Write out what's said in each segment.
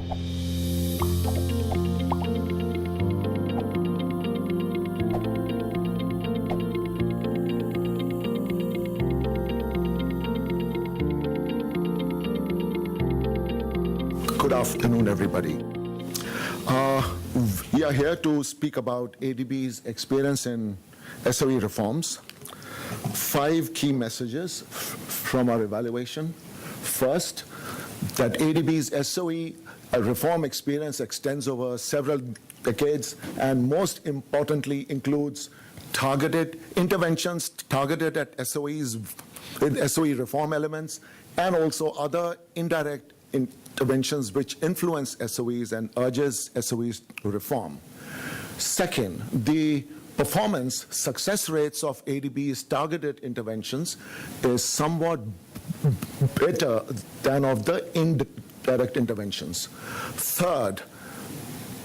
Good afternoon, everybody. We are here to speak about ADB's experience in SOE reforms. 5 key messages from our evaluation. First, that ADB's SOE reform experience extends over several decades and most importantly includes targeted interventions targeted at SOEs with SOE reform elements and also other indirect interventions which influence SOEs and urges SOEs to reform. Second, the performance success rates of ADB's targeted interventions is somewhat better than of the indirect interventions. Third,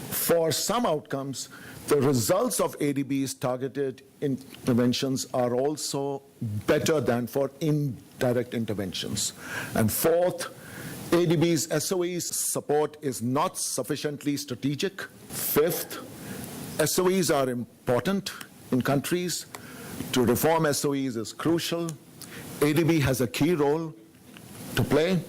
for some outcomes, the results of ADB's targeted interventions are also better than for indirect interventions. And fourth, ADB's SOE's support is not sufficiently strategic. Fifth, SOEs are important in countries. To reform SOEs is crucial. ADB has a key role to play,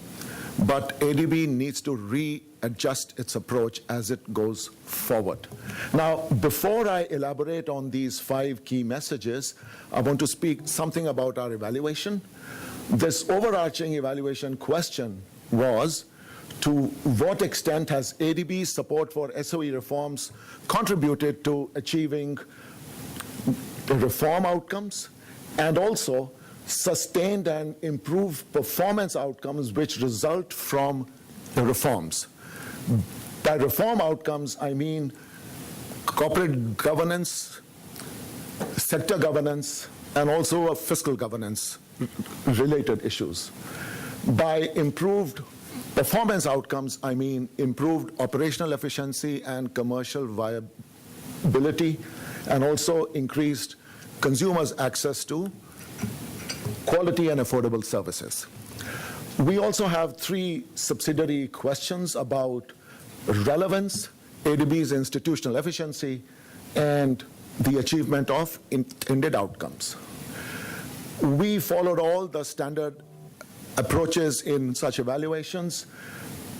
but ADB needs to readjust its approach as it goes forward. Now, before I elaborate on these 5 key messages, I want to speak something about our evaluation. This overarching evaluation question was, to what extent has ADB's support for SOE reforms contributed to achieving the reform outcomes and also sustained and improved performance outcomes which result from the reforms. By reform outcomes, I mean corporate governance, sector governance, and also fiscal governance related issues. By improved performance outcomes, I mean improved operational efficiency and commercial viability, and also increased consumers' access to quality and affordable services. We also have 3 subsidiary questions about relevance, ADB's institutional efficiency, and the achievement of intended outcomes. We followed all the standard approaches in such evaluations.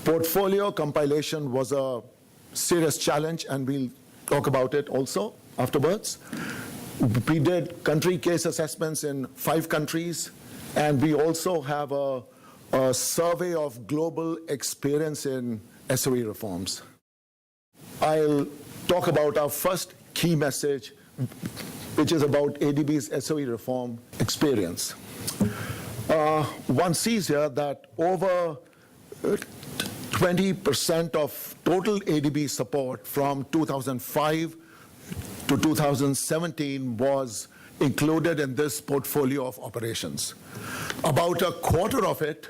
Portfolio compilation was a serious challenge, and we'll talk about it also afterwards. We did country case assessments in 5 countries, and we also have a survey of global experience in SOE reforms. I'll talk about our first key message, which is about ADB's SOE reform experience. One sees here that over 20% of total ADB support from 2005 to 2017 was included in this portfolio of operations. About a quarter of it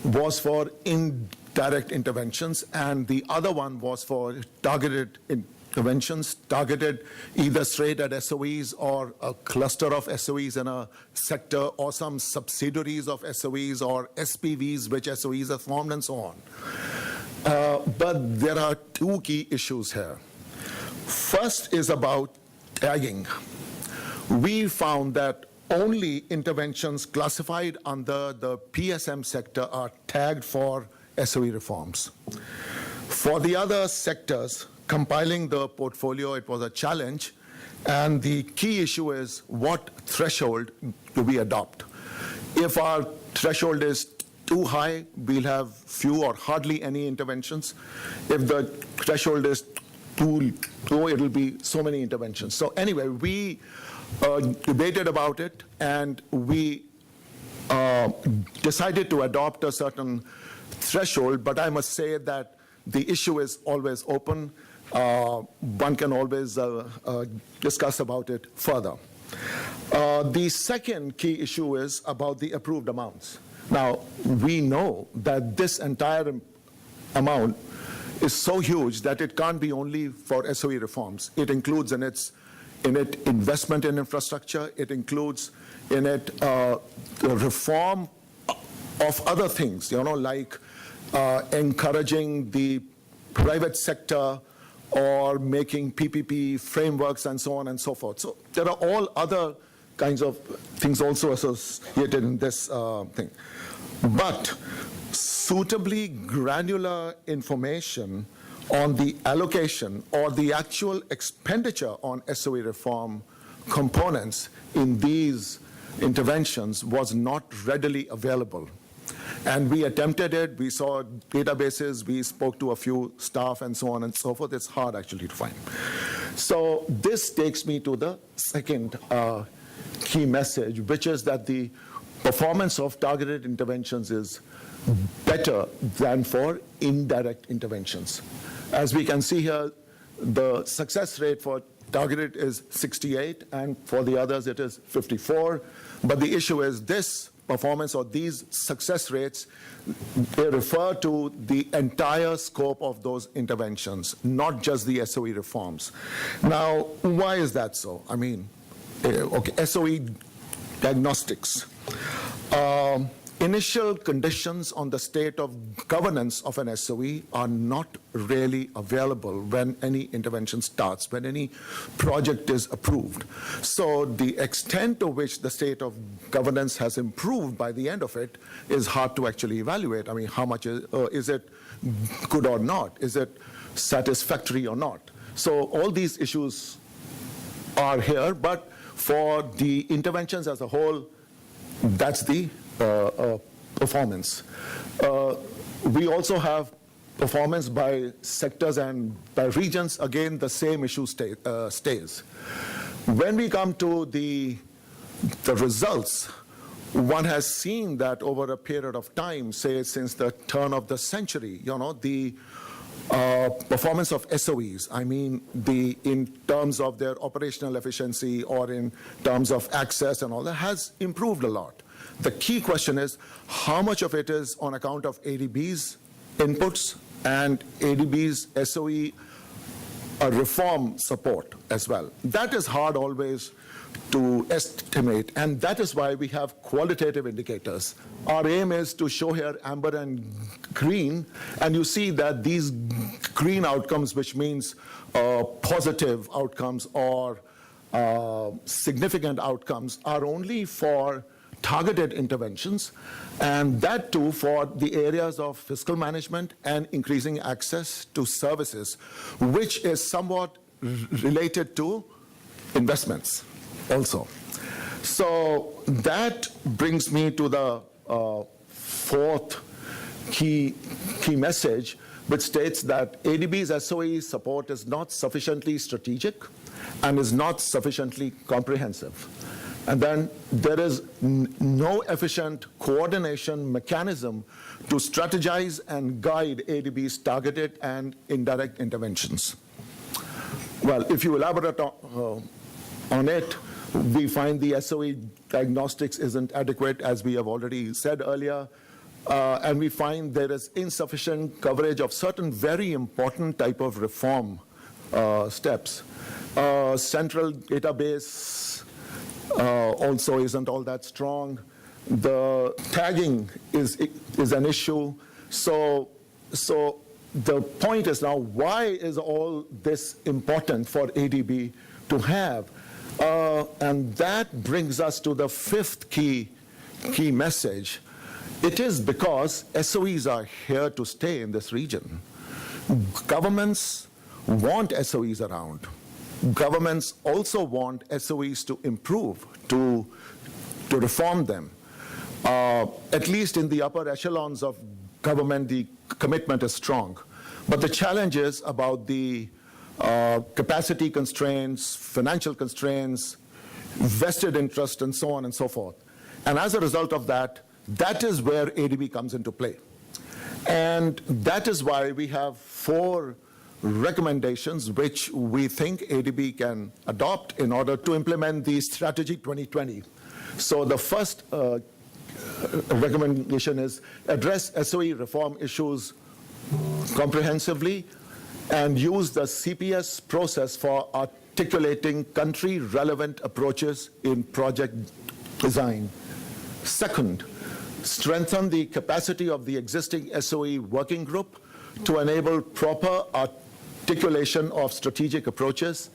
was for indirect interventions, and the other one was for targeted interventions, targeted either straight at SOEs or a cluster of SOEs in a sector or some subsidiaries of SOEs or SPVs which SOEs have formed and so on. But there are 2 key issues here. First is about tagging. We found that only interventions classified under the PSM sector are tagged for SOE reforms. For the other sectors, compiling the portfolio, it was a challenge, and the key issue is what threshold do we adopt. If our threshold is too high, we'll have few or hardly any interventions. If the threshold is too low, it'll be so many interventions. So anyway, we debated about it, and we decided to adopt a certain threshold, but I must say that the issue is always open. One can always discuss about it further. The second key issue is about the approved amounts. Now, we know that this entire amount is so huge that it can't be only for SOE reforms. It includes in it investment in infrastructure. It includes in it the reform of other things, like encouraging the private sector or making PPP frameworks and so on and so forth. So there are all other kinds of things also associated in this thing. But suitably granular information on the allocation or the actual expenditure on SOE reform components in these interventions was not readily available. And we attempted it, we saw databases, we spoke to a few staff and so on and so forth. It's hard actually to find. So this takes me to the second key message, which is that the performance of targeted interventions is better than for indirect interventions. As we can see here, the success rate for targeted is 68, and for the others it is 54. But the issue is this performance or these success rates, they refer to the entire scope of those interventions, not just the SOE reforms. Now, why is that so? I mean, okay, SOE diagnostics. Initial conditions on the state of governance of an SOE are not really available when any intervention starts, when any project is approved. So the extent to which the state of governance has improved by the end of it is hard to actually evaluate. I mean, how much is it good or not? Is it satisfactory or not? So all these issues are here, but for the interventions as a whole, that's the performance. We also have performance by sectors and by regions. Again, the same issue stays. When we come to the results, one has seen that over a period of time, say since the turn of the century, the performance of SOEs, I mean, in terms of their operational efficiency or in terms of access and all that, has improved a lot. The key question is how much of it is on account of ADB's inputs and ADB's SOE reform support as well. That is hard always to estimate, and that is why we have qualitative indicators. Our aim is to show here amber and green, and you see that these green outcomes, which means positive outcomes or significant outcomes, are only for targeted interventions, and that too for the areas of fiscal management and increasing access to services, which is somewhat related to investments also. So that brings me to the fourth key message, which states that ADB's SOE support is not sufficiently strategic and is not sufficiently comprehensive. And then there is no efficient coordination mechanism to strategize and guide ADB's targeted and indirect interventions. Well, if you elaborate on it, we find the SOE diagnostics isn't adequate, as we have already said earlier, and we find there is insufficient coverage of certain very important type of reform steps. Central database also isn't all that strong. The tagging is an issue. So the point is now, why is all this important for ADB to have? And that brings us to the fifth key message. It is because SOEs are here to stay in this region. Governments want SOEs around. Governments also want SOEs to improve, to reform them. At least in the upper echelons of government, the commitment is strong. But the challenge is about the capacity constraints, financial constraints, vested interest, and so on and so forth. And as a result of that, that is where ADB comes into play. And that is why we have 4 recommendations which we think ADB can adopt in order to implement the Strategy 2020. So the first recommendation is address SOE reform issues comprehensively and use the CPS process for articulating country-relevant approaches in project design. Second, strengthen the capacity of the existing SOE working group to enable proper articulation of strategic approaches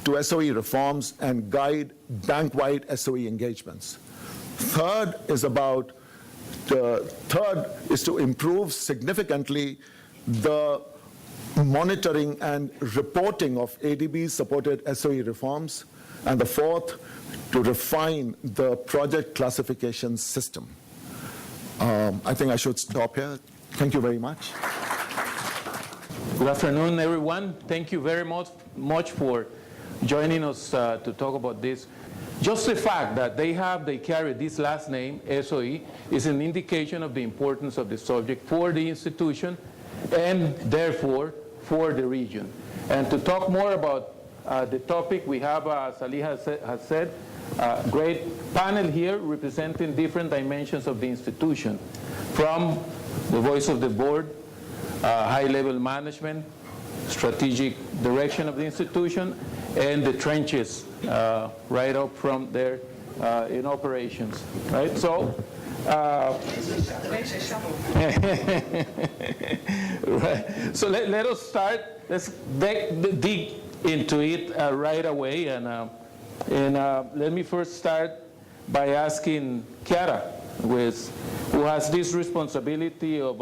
to SOE reforms and guide bank-wide SOE engagements. Third is to improve significantly the monitoring and reporting of ADB-supported SOE reforms. And the fourth, to refine the project classification system. I think I should stop here. Thank you very much. Good afternoon, everyone. Thank you very much for joining us to talk about this. Just the fact that they carry this last name, SOE, is an indication of the importance of the subject for the institution and therefore for the region. And to talk more about the topic, we have, as Ali has said, a great panel here representing different dimensions of the institution, from the voice of the board, high-level management, strategic direction of the institution, and the trenches right up from there in operations, right? So, right. So let us start. Let's dig into it right away, and let me first start by asking Chiara, who has this responsibility of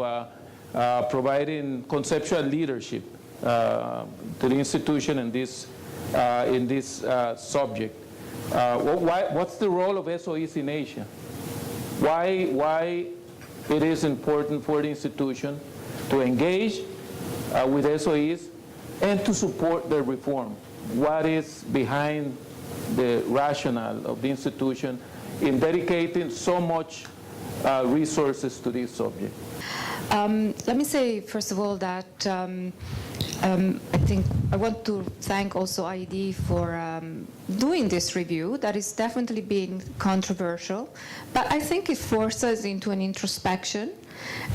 providing conceptual leadership to the institution in this subject. What's the role of SOEs in Asia? Why it is important for the institution to engage with SOEs and to support their reform? What is behind the rationale of the institution in dedicating so much resources to this subject? Let me say, first of all, that I think I want to thank also IED for doing this review that is definitely been controversial, but I think it forces us into an introspection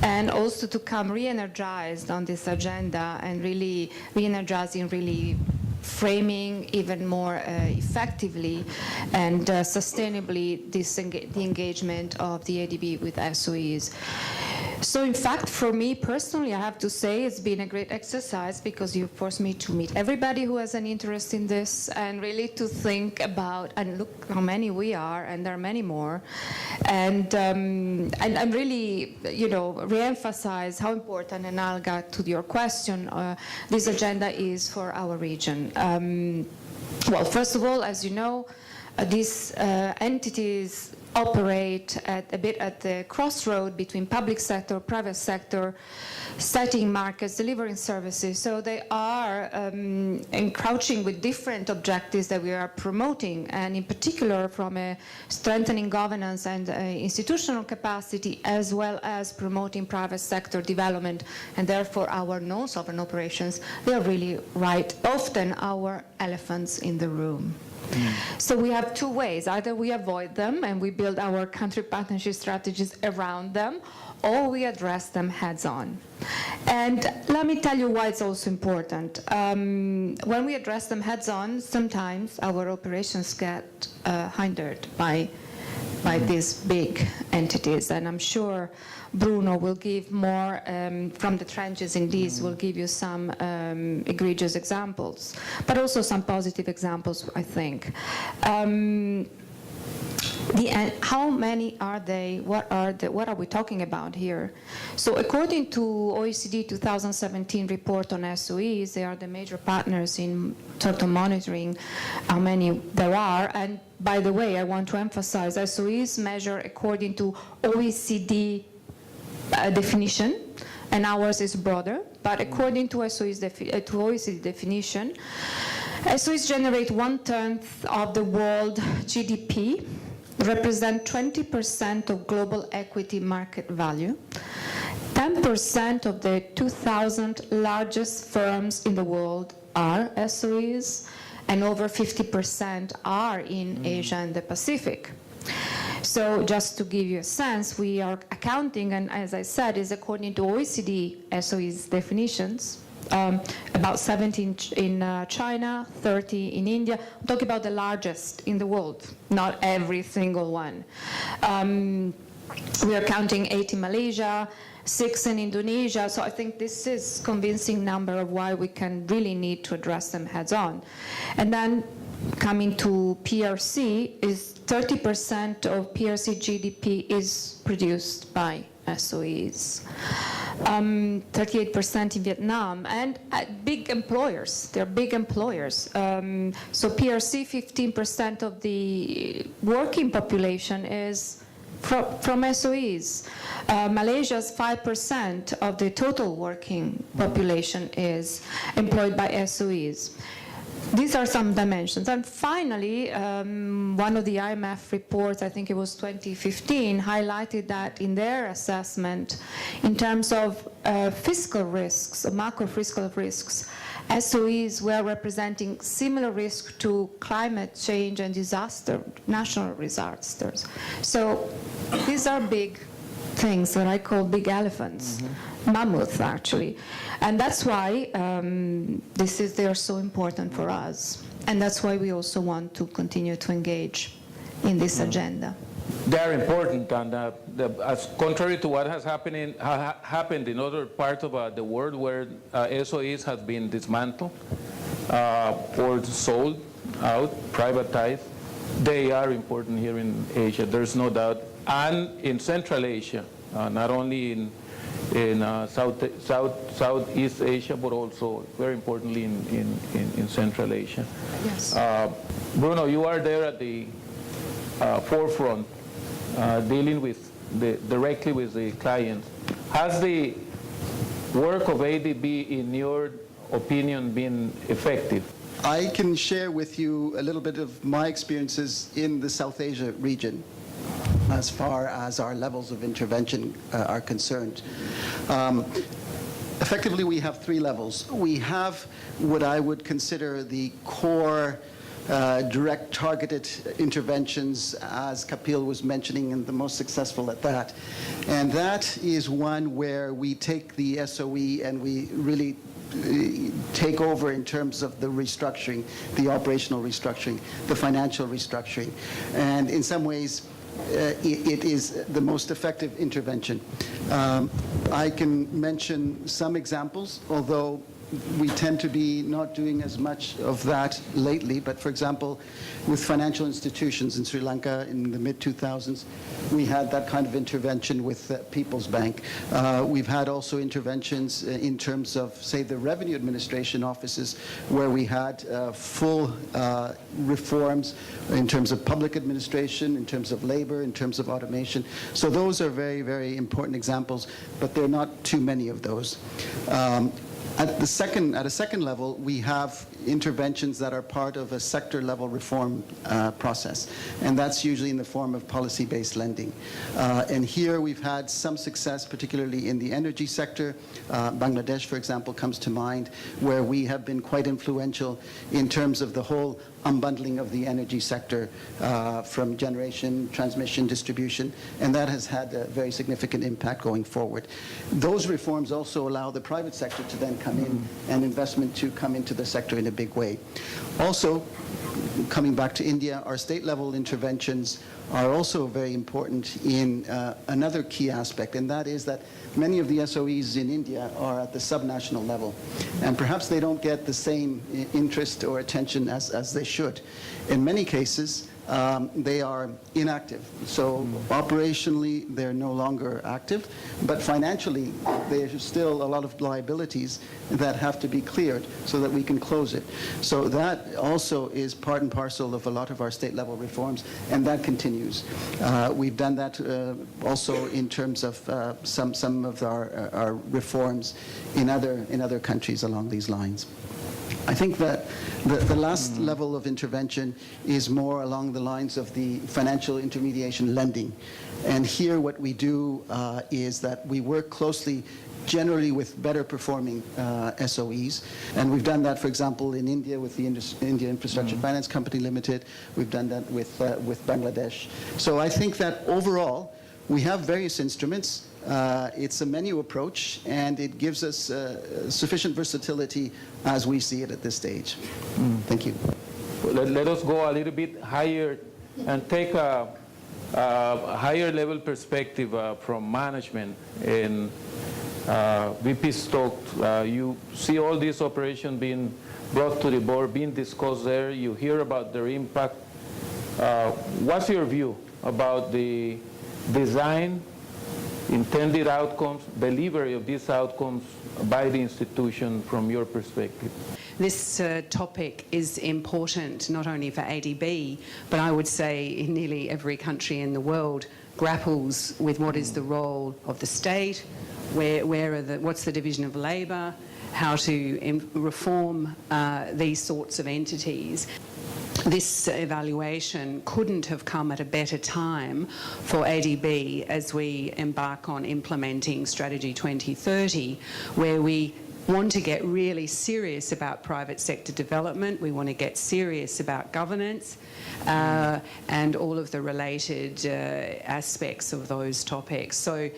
and also to come re-energized on this agenda and really re-energized in really framing even more effectively and sustainably the engagement of the ADB with SOEs. So in fact, for me personally, I have to say it's been a great exercise because you forced me to meet everybody who has an interest in this and really to think about, and look how many we are, and there are many more, and really, re-emphasize how important, and I'll get to your question, this agenda is for our region. Well, first of all, as you know, these entities operate a bit at the crossroad between public sector, private sector, setting markets, delivering services. So they are encroaching with different objectives that we are promoting, and in particular from a strengthening governance and institutional capacity, as well as promoting private sector development, and therefore our non-sovereign operations. They are really often our elephants in the room. So we have two ways. Either we avoid them and we build our country partnership strategies around them, or we address them heads-on. And let me tell you why it's also important. When we address them heads-on, sometimes our operations get hindered by these big entities. And I'm sure Bruno will give more from the trenches in these, will give you some egregious examples, but also some positive examples, I think. How many are they? What are we talking about here? So according to OECD 2017 report on SOEs, they are the major partners in total monitoring how many there are. And by the way, I want to emphasize, SOEs measure according to OECD definition, and ours is broader, but according to OECD definition, SOEs generate 1/10 of the world GDP, represent 20% of global equity market value, 10% of the 2,000 largest firms in the world are SOEs, and over 50% are in Asia and the Pacific. So just to give you a sense, we are accounting, and as I said, is according to OECD SOEs definitions, about 17 in China, 30 in India. I'm talking about the largest in the world, not every single one. We are counting 8 in Malaysia, 6 in Indonesia. So I think this is a convincing number of why we can really need to address them heads on. And then coming to PRC, is 30% of PRC GDP is produced by SOEs. 38% in Vietnam, and big employers. They're big employers. So PRC, 15% of the working population is from SOEs. Malaysia's 5% of the total working population is employed by SOEs. These are some dimensions. And finally, one of the IMF reports, I think it was 2015, highlighted that in their assessment, in terms of fiscal risks, macro fiscal risks, SOEs were representing similar risk to climate change and disaster, national disasters. So these are big things that I call big elephants, mammoths actually. And that's why they are so important for us. And that's why we also want to continue to engage in this agenda. They're important, and as contrary to what has happened in other parts of the world where SOEs have been dismantled or sold out, privatized, they are important here in Asia, there's no doubt, and in Central Asia, not only in Southeast Asia, but also very importantly in Central Asia. Yes. Bruno, you are there at the forefront, dealing with directly with the clients. Has the work of ADB, in your opinion, been effective? I can share with you a little bit of my experiences in the South Asia region as far as our levels of intervention are concerned. Effectively, we have 3 levels. We have what I would consider the core direct targeted interventions, as Kapil was mentioning, and the most successful at that. And that is one where we take the SOE and we really take over in terms of the restructuring, the operational restructuring, the financial restructuring. And in some ways, it is the most effective intervention. I can mention some examples, although we tend to be not doing as much of that lately. But for example, with financial institutions in Sri Lanka in the mid-2000s, we had that kind of intervention with People's Bank. We've had also interventions in terms of, say, the revenue administration offices, where we had full reforms in terms of public administration, in terms of labor, in terms of automation. So those are very, very important examples, but there are not too many of those. At a second level, we have interventions that are part of a sector-level reform process, and that's usually in the form of policy-based lending. And here we've had some success, particularly in the energy sector. Bangladesh, for example, comes to mind, where we have been quite influential in terms of the whole unbundling of the energy sector from generation, transmission, distribution, and that has had a very significant impact going forward. Those reforms also allow the private sector to then come in and investment to come into the sector in a big way. Also, coming back to India, our state-level interventions are also very important in another key aspect, and that is that many of the SOEs in India are at the subnational level, and perhaps they don't get the same interest or attention as they should. In many cases, they are inactive. So operationally, they're no longer active, but financially, there's still a lot of liabilities that have to be cleared so that we can close it. So that also is part and parcel of a lot of our state-level reforms, and that continues. We've done that also in terms of some of our reforms in other countries along these lines. I think that the last level of intervention is more along the lines of the financial intermediation lending. And here what we do is that we work closely generally with better performing SOEs. And we've done that, for example, in India with the India Infrastructure Finance Company Limited. We've done that with Bangladesh. So I think that overall, we have various instruments. It's a menu approach, and it gives us sufficient versatility as we see it at this stage. Thank you. Let us go a little bit higher and take higher level perspective from management. And VP Stokes, you see all these operations being brought to the board, being discussed there. You hear about their impact. What's your view about the design, intended outcomes, delivery of these outcomes by the institution from your perspective? This topic is important not only for ADB, but I would say in nearly every country in the world grapples with what is the role of the state, what's the division of labour, how to reform these sorts of entities. This evaluation couldn't have come at a better time for ADB as we embark on implementing Strategy 2030, where we want to get really serious about private sector development. We want to get serious about governance and all of the related aspects of those topics. So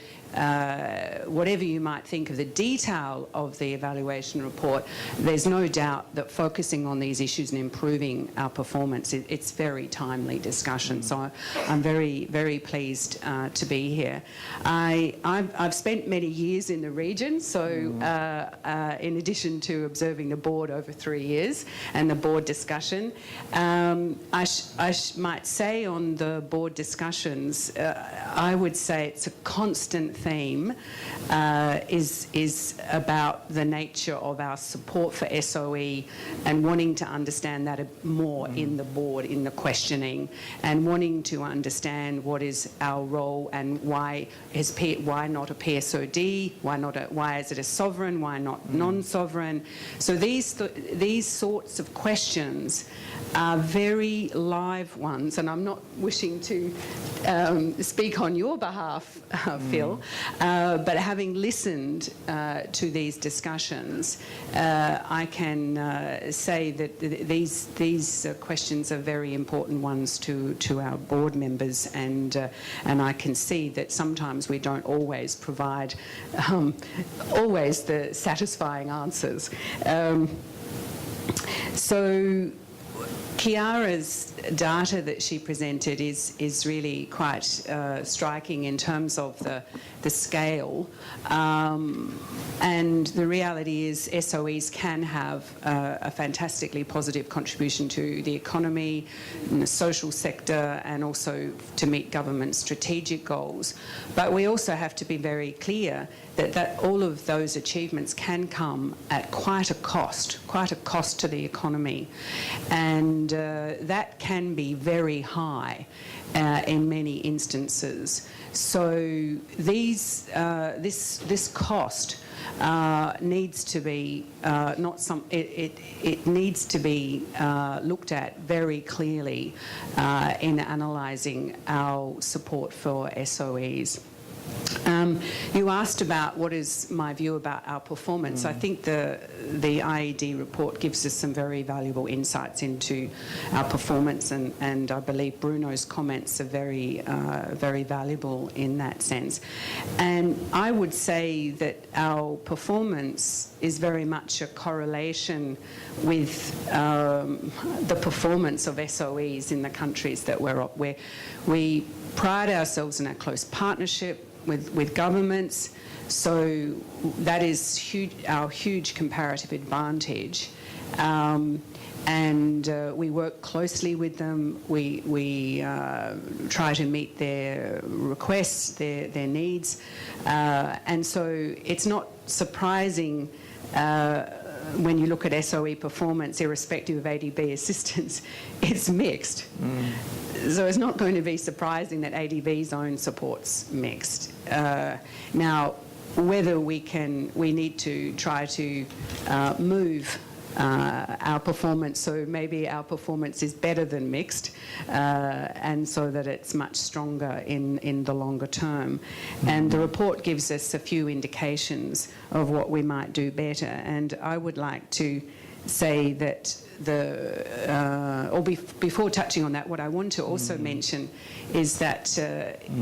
whatever you might think of the detail of the evaluation report, there's no doubt that focusing on these issues and improving our performance, it's very timely discussion. So I'm very, very pleased to be here. I've spent many years in the region, so in addition to observing the board over 3 years and the board discussion, I might say on the board discussions, I would say it's a constant theme is about the nature of our support for SOE and wanting to understand that more in the board, in the questioning, and wanting to understand what is our role and why not a PSOD, why is it a sovereign, why not non-sovereign. So these sorts of questions are very live ones, and I'm not wishing to speak on your behalf, Phil, but having listened to these discussions, I can say that these questions are very important ones to our board members, and I can see that sometimes we don't always provide always the satisfying answers. So Chiara's data that she presented is really quite striking in terms of the scale, and the reality is SOEs can have a fantastically positive contribution to the economy, in the social sector, and also to meet government strategic goals. But we also have to be very clear that all of those achievements can come at quite a cost to the economy, and that can be very high in many instances. So this cost needs to be it needs to be looked at very clearly in analysing our support for SOEs. You asked about what is my view about our performance. I think the IED report gives us some very valuable insights into our performance, and I believe Bruno's comments are very, very valuable in that sense. And I would say that our performance is very much a correlation with the performance of SOEs in the countries that where we pride ourselves in a close partnership with governments, so that is our huge comparative advantage, and we work closely with them. We try to meet their requests, their needs, and so it's not surprising when you look at SOE performance, irrespective of ADB assistance, it's mixed. So it's not going to be surprising that ADB's own support's mixed. Now, whether we need to try to move our performance, so maybe our performance is better than mixed, and so that it's much stronger in the longer term. And the report gives us a few indications of what we might do better, and I would like to say that before touching on that, what I want to also mention is that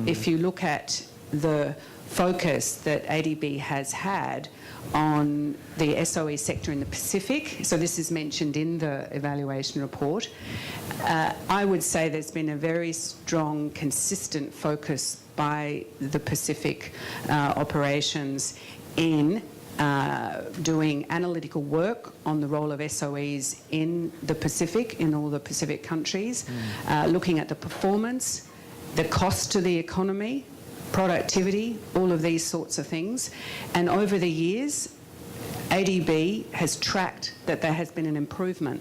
if you look at the focus that ADB has had on the SOE sector in the Pacific. So this is mentioned in the evaluation report. I would say there's been a very strong, consistent focus by the Pacific operations in doing analytical work on the role of SOEs in the Pacific, in all the Pacific countries, looking at the performance, the cost to the economy, productivity, all of these sorts of things. And over the years, ADB has tracked that there has been an improvement,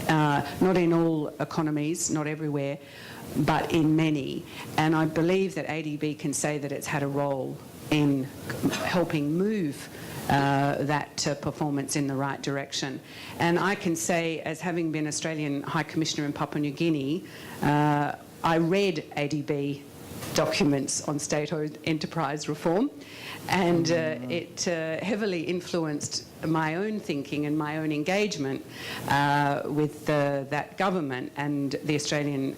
not in all economies, not everywhere, but in many. And I believe that ADB can say that it's had a role in helping move that performance in the right direction. And I can say, as having been Australian High Commissioner in Papua New Guinea, I read ADB documents on state-owned enterprise reform, and it heavily influenced my own thinking and my own engagement with that government. And the Australian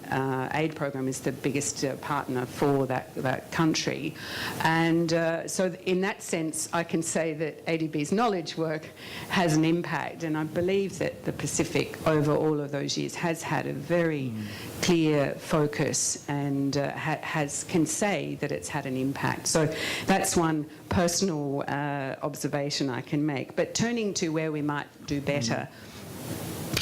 aid program is the biggest partner for that country. And so in that sense, I can say that ADB's knowledge work has an impact, and I believe that the Pacific over all of those years has had a very clear focus and can say that it's had an impact. So that's one personal observation I can make. But turning to where we might do better,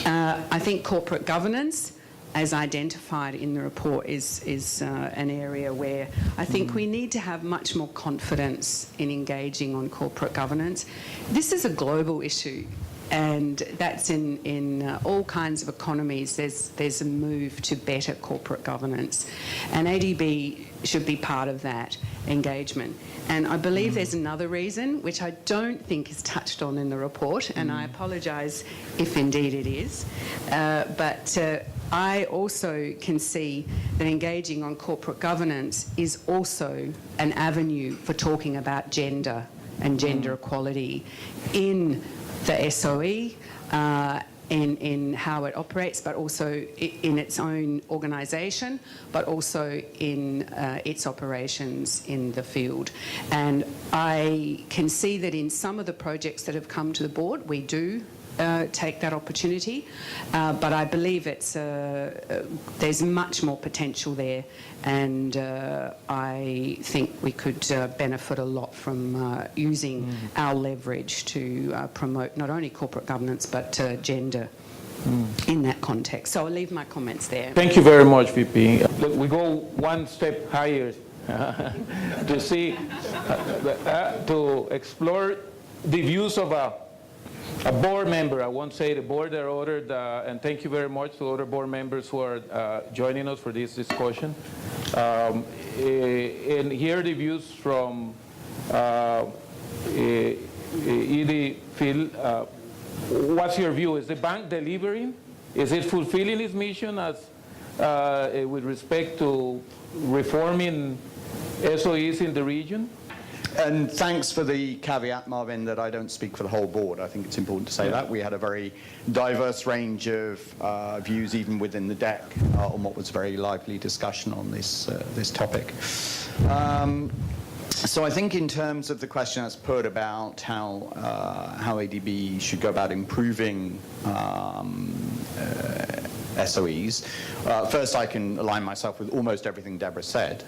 I think corporate governance, as identified in the report, is an area where I think we need to have much more confidence in engaging on corporate governance. This is a global issue, and that's in all kinds of economies. There's a move to better corporate governance, and ADB should be part of that engagement. And I believe there's another reason, which I don't think is touched on in the report, and I apologise if indeed it is, but I also can see that engaging on corporate governance is also an avenue for talking about gender and gender equality in the SOE, in how it operates, but also in its own organisation, but also in its operations in the field. And I can see that in some of the projects that have come to the board, we do take that opportunity, but I believe there's much more potential there, and I think we could benefit a lot from using our leverage to promote not only corporate governance but gender in that context. So I'll leave my comments there. Thank you very much, VP. We go one step higher to see, to explore the views of a board member. I won't say the board, they're ordered, and thank you very much to other board members who are joining us for this discussion. And here are the views from Edie Phil. What's your view? Is the bank delivering? Is it fulfilling its mission as with respect to reforming SOEs in the region? And thanks for the caveat, Marvin, that I don't speak for the whole board. I think it's important to say that. We had a very diverse range of views, even within the deck, on what was a very lively discussion on this topic. So I think in terms of the question that's put about how ADB should go about improving SOEs, first I can align myself with almost everything Deborah said.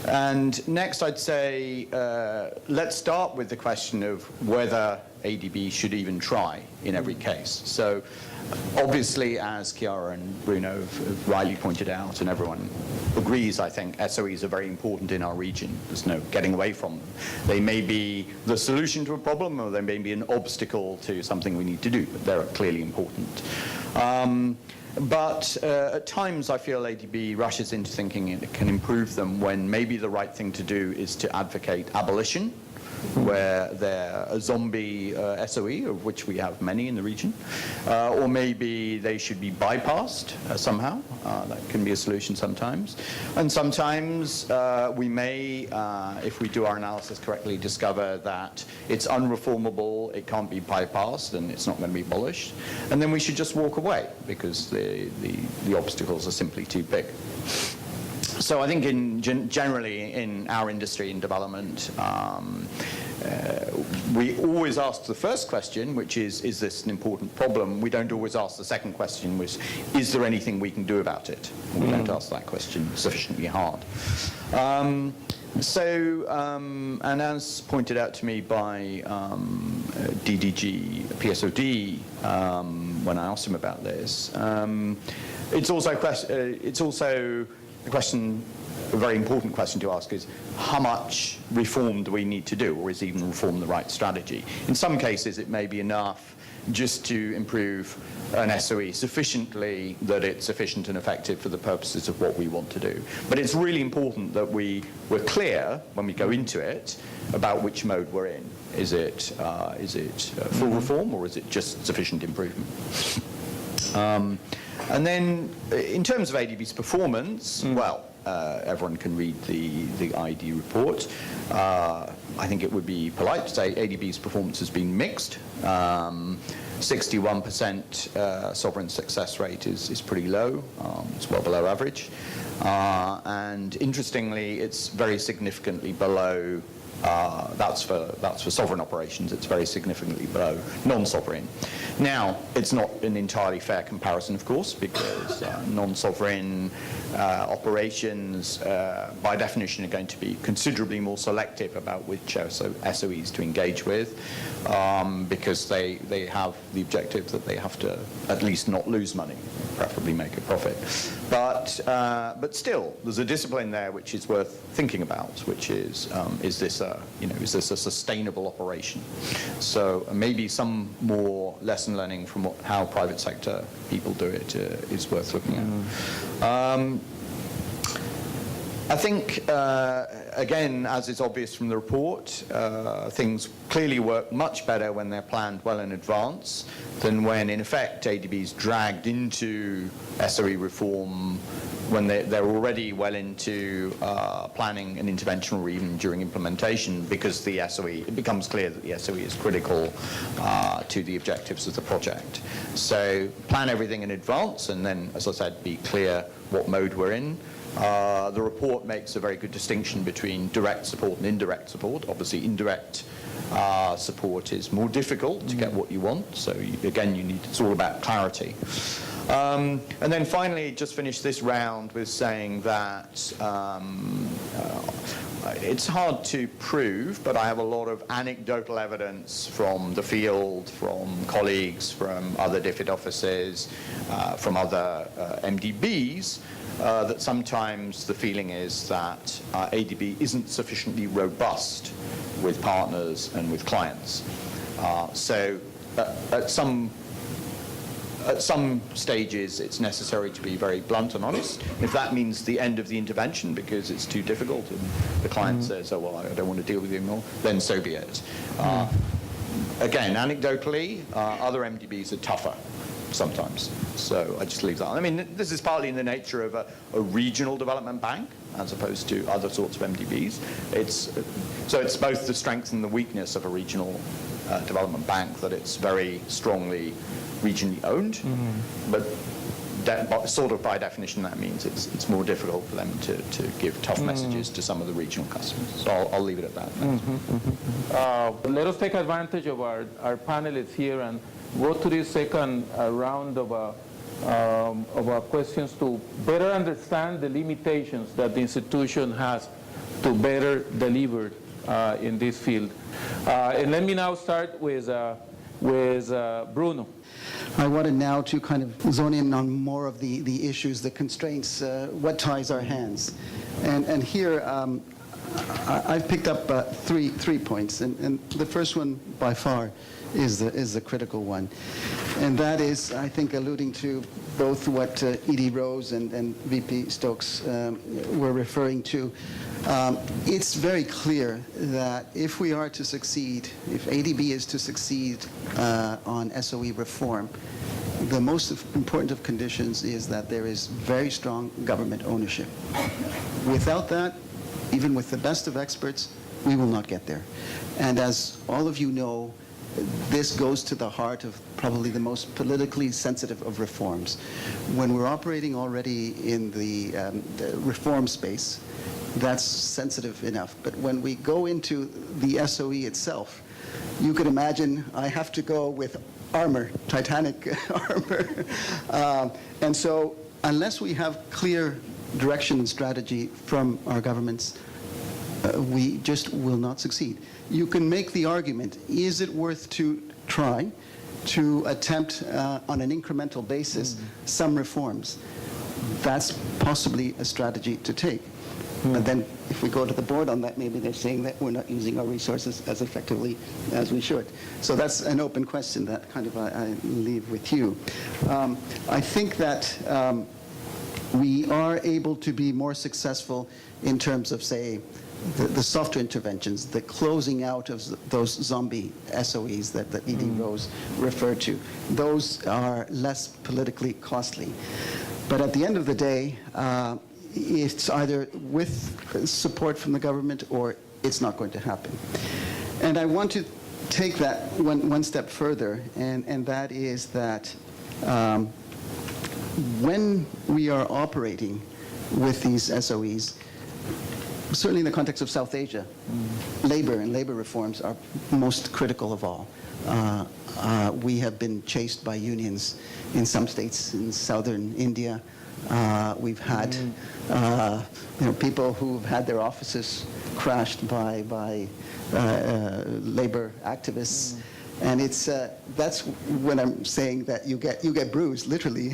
And next I'd say let's start with the question of whether ADB should even try in every case. So obviously, as Chiara and Bruno have rightly pointed out, and everyone agrees, I think, SOEs are very important in our region. There's no getting away from them. They may be the solution to a problem, or they may be an obstacle to something we need to do, but they're clearly important. But at times I feel ADB rushes into thinking it can improve them when maybe the right thing to do is to advocate abolition, where they're a zombie SOE, of which we have many in the region, or maybe they should be bypassed somehow. That can be a solution sometimes. And sometimes we may, if we do our analysis correctly, discover that it's unreformable, it can't be bypassed, and it's not going to be abolished. And then we should just walk away because the obstacles are simply too big. So I think generally in our industry in development, we always ask the first question, which is this an important problem? We don't always ask the second question, which is there anything we can do about it? We don't ask that question sufficiently hard. And as pointed out to me by DDG PSOD when I asked him about this, it's also a very important question to ask is how much reform do we need to do, or is even reform the right strategy? In some cases, it may be enough just to improve an SOE sufficiently that it's efficient and effective for the purposes of what we want to do. But it's really important that we're clear when we go into it about which mode we're in. Is it full reform, or is it just sufficient improvement? And then in terms of ADB's performance, well, everyone can read the ID report. I think it would be polite to say ADB's performance has been mixed. 61% sovereign success rate is pretty low. It's well below average. And interestingly, it's very significantly below, that's for sovereign operations, it's very significantly below non-sovereign. Now, it's not an entirely fair comparison, of course, because non-sovereign operations, by definition, are going to be considerably more selective about which SOEs to engage with, because they have the objective that they have to at least not lose money, preferably make a profit. But still, there's a discipline there which is worth thinking about, which is this a sustainable operation? So maybe some more lesson learning from how private sector people do it is worth looking at. I think, again, as is obvious from the report, things clearly work much better when they're planned well in advance than when, in effect, ADB's dragged into SOE reform when they're already well into planning an intervention, or even during implementation, because it becomes clear that the SOE is critical to the objectives of the project. So plan everything in advance, and then, as I said, be clear what mode we're in. The report makes a very good distinction between direct support and indirect support. Obviously, indirect support is more difficult to get what you want. So it's all about clarity. And then finally, just finish this round with saying that it's hard to prove, but I have a lot of anecdotal evidence from the field, from colleagues, from other DFID offices, from other MDBs, that sometimes the feeling is that ADB isn't sufficiently robust with partners and with clients. So at some stages, it's necessary to be very blunt and honest. If that means the end of the intervention because it's too difficult and the client says, oh, well, I don't want to deal with you anymore, then so be it. Again, anecdotally, other MDBs are tougher sometimes. So I just leave that. I mean, this is partly in the nature of a regional development bank as opposed to other sorts of MDBs. So it's both the strength and the weakness of a regional development bank that it's very strongly regionally owned, but sort of by definition that means it's more difficult for them to give tough messages to some of the regional customers. So I'll leave it at that. Let us take advantage of our panelists here and go to this second round of questions to better understand the limitations that the institution has to better deliver in this field. And let me now start with Bruno. I wanted now to kind of zone in on more of the issues, the constraints, what ties our hands. And here I've picked up three points. And the first one by far is the critical one. And that is, I think, alluding to both what Edie Rose and VP Stokes were referring to. It's very clear that if we are to succeed, if ADB is to succeed on SOE reform, the most important of conditions is that there is very strong government ownership. Without that, even with the best of experts, we will not get there. And as all of you know, this goes to the heart of probably the most politically sensitive of reforms. When we're operating already in the reform space, that's sensitive enough. But when we go into the SOE itself, you could imagine I have to go with armor, Titanic armor. And so unless we have clear direction and strategy from our governments, we just will not succeed. You can make the argument, is it worth to try to attempt on an incremental basis some reforms? That's possibly a strategy to take. But then if we go to the board on that, maybe they're saying that we're not using our resources as effectively as we should. So that's an open question that kind of I leave with you. I think that we are able to be more successful in terms of, say, the softer interventions, the closing out of those zombie SOEs that E.D. Rose referred to. Those are less politically costly. But at the end of the day, it's either with support from the government or it's not going to happen. And I want to take that one step further, and that is that when we are operating with these SOEs, certainly in the context of South Asia, labor and labor reforms are most critical of all. We have been chased by unions in some states in southern India. We've had people who've had their offices crashed by labor activists. And it's that's when I'm saying that you get bruised, literally.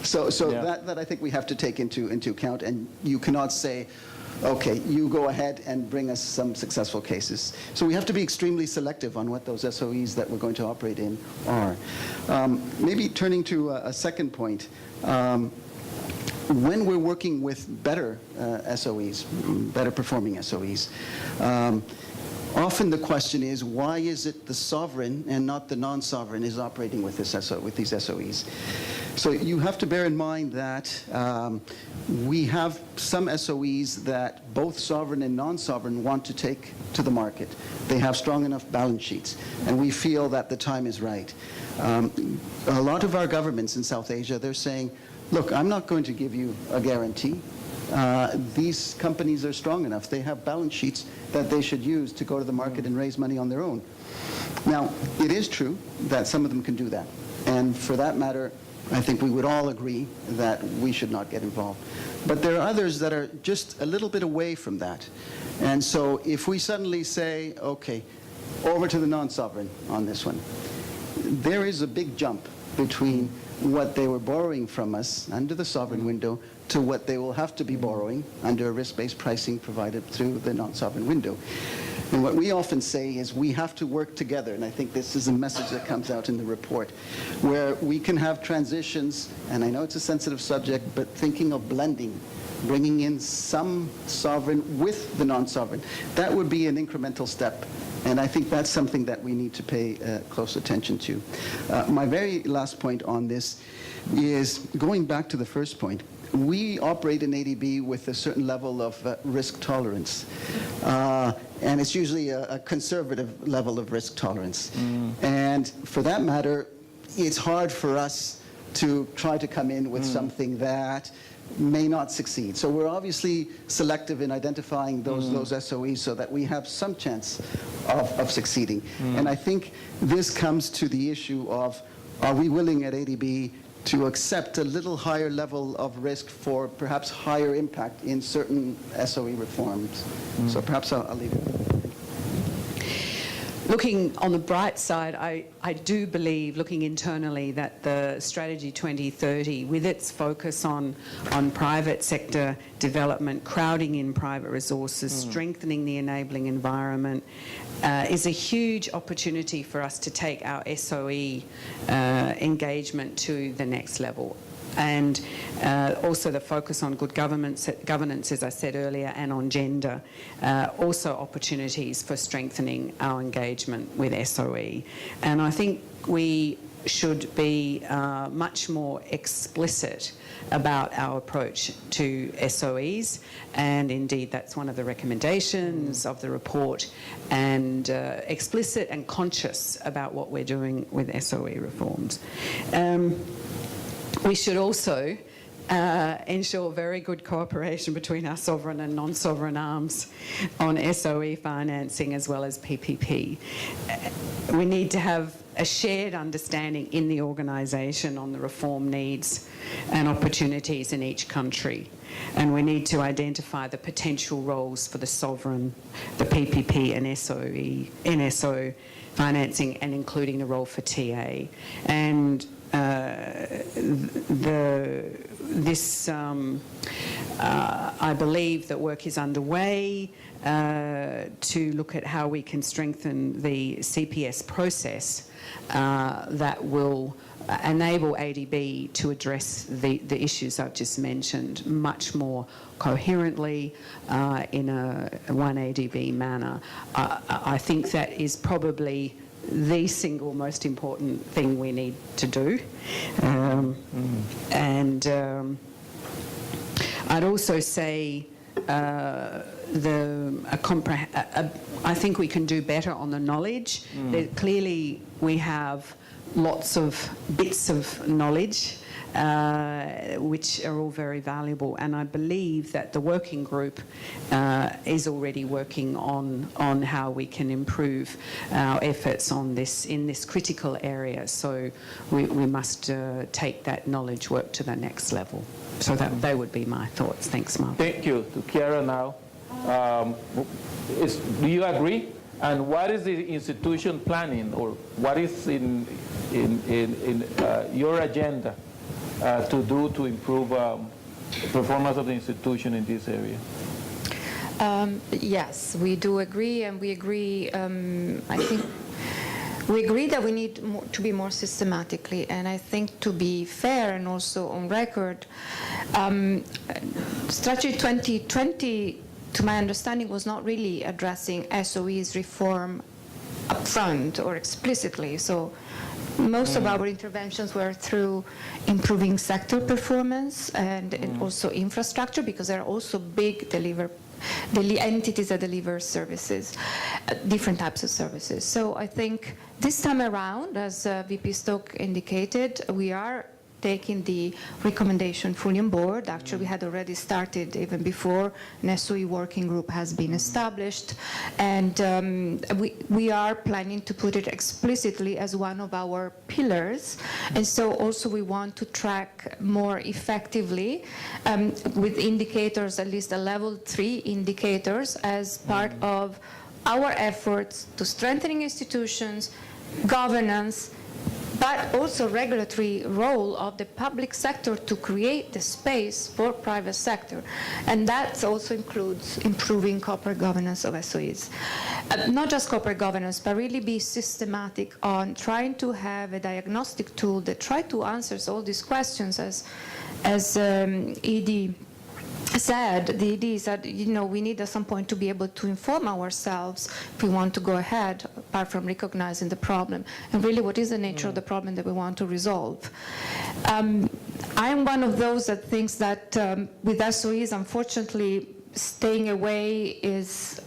So yeah. that I think we have to take into account, and you cannot say, okay, you go ahead and bring us some successful cases. So we have to be extremely selective on what those SOEs that we're going to operate in are. Maybe turning to a second point, when we're working with better SOEs, better performing SOEs, often the question is, why is it the sovereign and not the non-sovereign is operating with these SOEs? So you have to bear in mind that we have some SOEs that both sovereign and non-sovereign want to take to the market. They have strong enough balance sheets, and we feel that the time is right. A lot of our governments in South Asia, they're saying, look, I'm not going to give you a guarantee. These companies are strong enough. They have balance sheets that they should use to go to the market and raise money on their own. Now, it is true that some of them can do that. And for that matter, I think we would all agree that we should not get involved. But there are others that are just a little bit away from that. And so if we suddenly say, okay, over to the non-sovereign on this one, there is a big jump between what they were borrowing from us under the sovereign window to what they will have to be borrowing under a risk-based pricing provided through the non-sovereign window. And what we often say is we have to work together, and I think this is a message that comes out in the report, where we can have transitions, and I know it's a sensitive subject, but thinking of blending, bringing in some sovereign with the non-sovereign. That would be an incremental step, and I think that's something that we need to pay close attention to. My very last point on this is going back to the first point. We operate in ADB with a certain level of risk tolerance. And it's usually a conservative level of risk tolerance. And for that matter, it's hard for us to try to come in with something that may not succeed. So we're obviously selective in identifying those SOEs so that we have some chance of succeeding. And I think this comes to the issue of, are we willing at ADB to accept a little higher level of risk for perhaps higher impact in certain SOE reforms? So perhaps I'll leave it. Looking on the bright side, I do believe, looking internally, that the Strategy 2030, with its focus on private sector development, crowding in private resources, strengthening the enabling environment, is a huge opportunity for us to take our SOE engagement to the next level. And also the focus on good governance, as I said earlier, and on gender, also opportunities for strengthening our engagement with SOE. And I think we should be much more explicit about our approach to SOEs, and indeed that's one of the recommendations of the report, and explicit and conscious about what we're doing with SOE reforms. We should also ensure very good cooperation between our sovereign and non-sovereign arms on SOE financing as well as PPP. We need to have a shared understanding in the organisation on the reform needs and opportunities in each country. And we need to identify the potential roles for the sovereign, the PPP and SOE, NSO financing, and including the role for TA. And I believe that work is underway to look at how we can strengthen the CPS process that will enable ADB to address the issues I've just mentioned much more coherently in a one ADB manner. I think that is probably the single most important thing we need to do. I'd also say I think we can do better on the knowledge. Clearly, we have lots of bits of knowledge which are all very valuable, and I believe that the working group is already working on how we can improve our efforts on this in this critical area. So we must take that knowledge work to the next level. So they would be my thoughts. Thanks, Mark. Thank you. To Chiara now. Do you agree? And what is the institution planning, or what is in your agenda to do to improve performance of the institution in this area? Yes, we do agree, and we agree, I think, we agree that we need to be more systematically, and I think to be fair and also on record, Strategy 2020, to my understanding, was not really addressing SOE's reform upfront or explicitly. So most of our interventions were through improving sector performance and also infrastructure, because there are also big entities that deliver services, different types of services. So I think this time around, as VP Stoke indicated, we are taking the recommendation fully on board. Actually, we had already started even before an SOE working group has been established, and we are planning to put it explicitly as one of our pillars. And so also we want to track more effectively with indicators, at least a level 3 indicators, as part of our efforts to strengthening institutions, governance, but also regulatory role of the public sector to create the space for private sector. And that also includes improving corporate governance of SOEs. Not just corporate governance, but really be systematic on trying to have a diagnostic tool that try to answer all these questions. As ED said, the idea is that, we need at some point to be able to inform ourselves if we want to go ahead, apart from recognizing the problem, and really what is the nature of the problem that we want to resolve. I am one of those that thinks that with SOEs, unfortunately, staying away is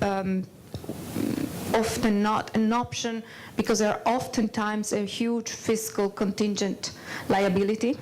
often not an option, because there are oftentimes a huge fiscal contingent liability.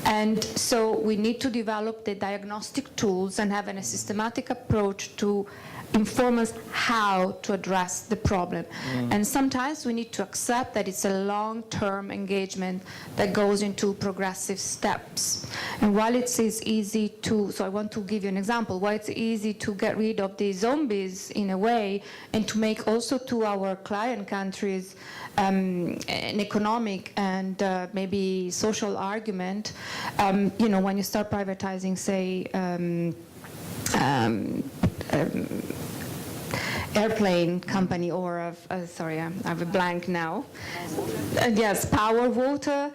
And so we need to develop the diagnostic tools and have a systematic approach to inform us how to address the problem. And sometimes we need to accept that it's a long-term engagement that goes into progressive steps. And while it is easy to, so I want to give you an example, while it's easy to get rid of the zombies in a way, and to make also to our client countries an economic and maybe social argument, when you start privatizing, say, airplane company, or sorry, I have a blank now. Yes, power water.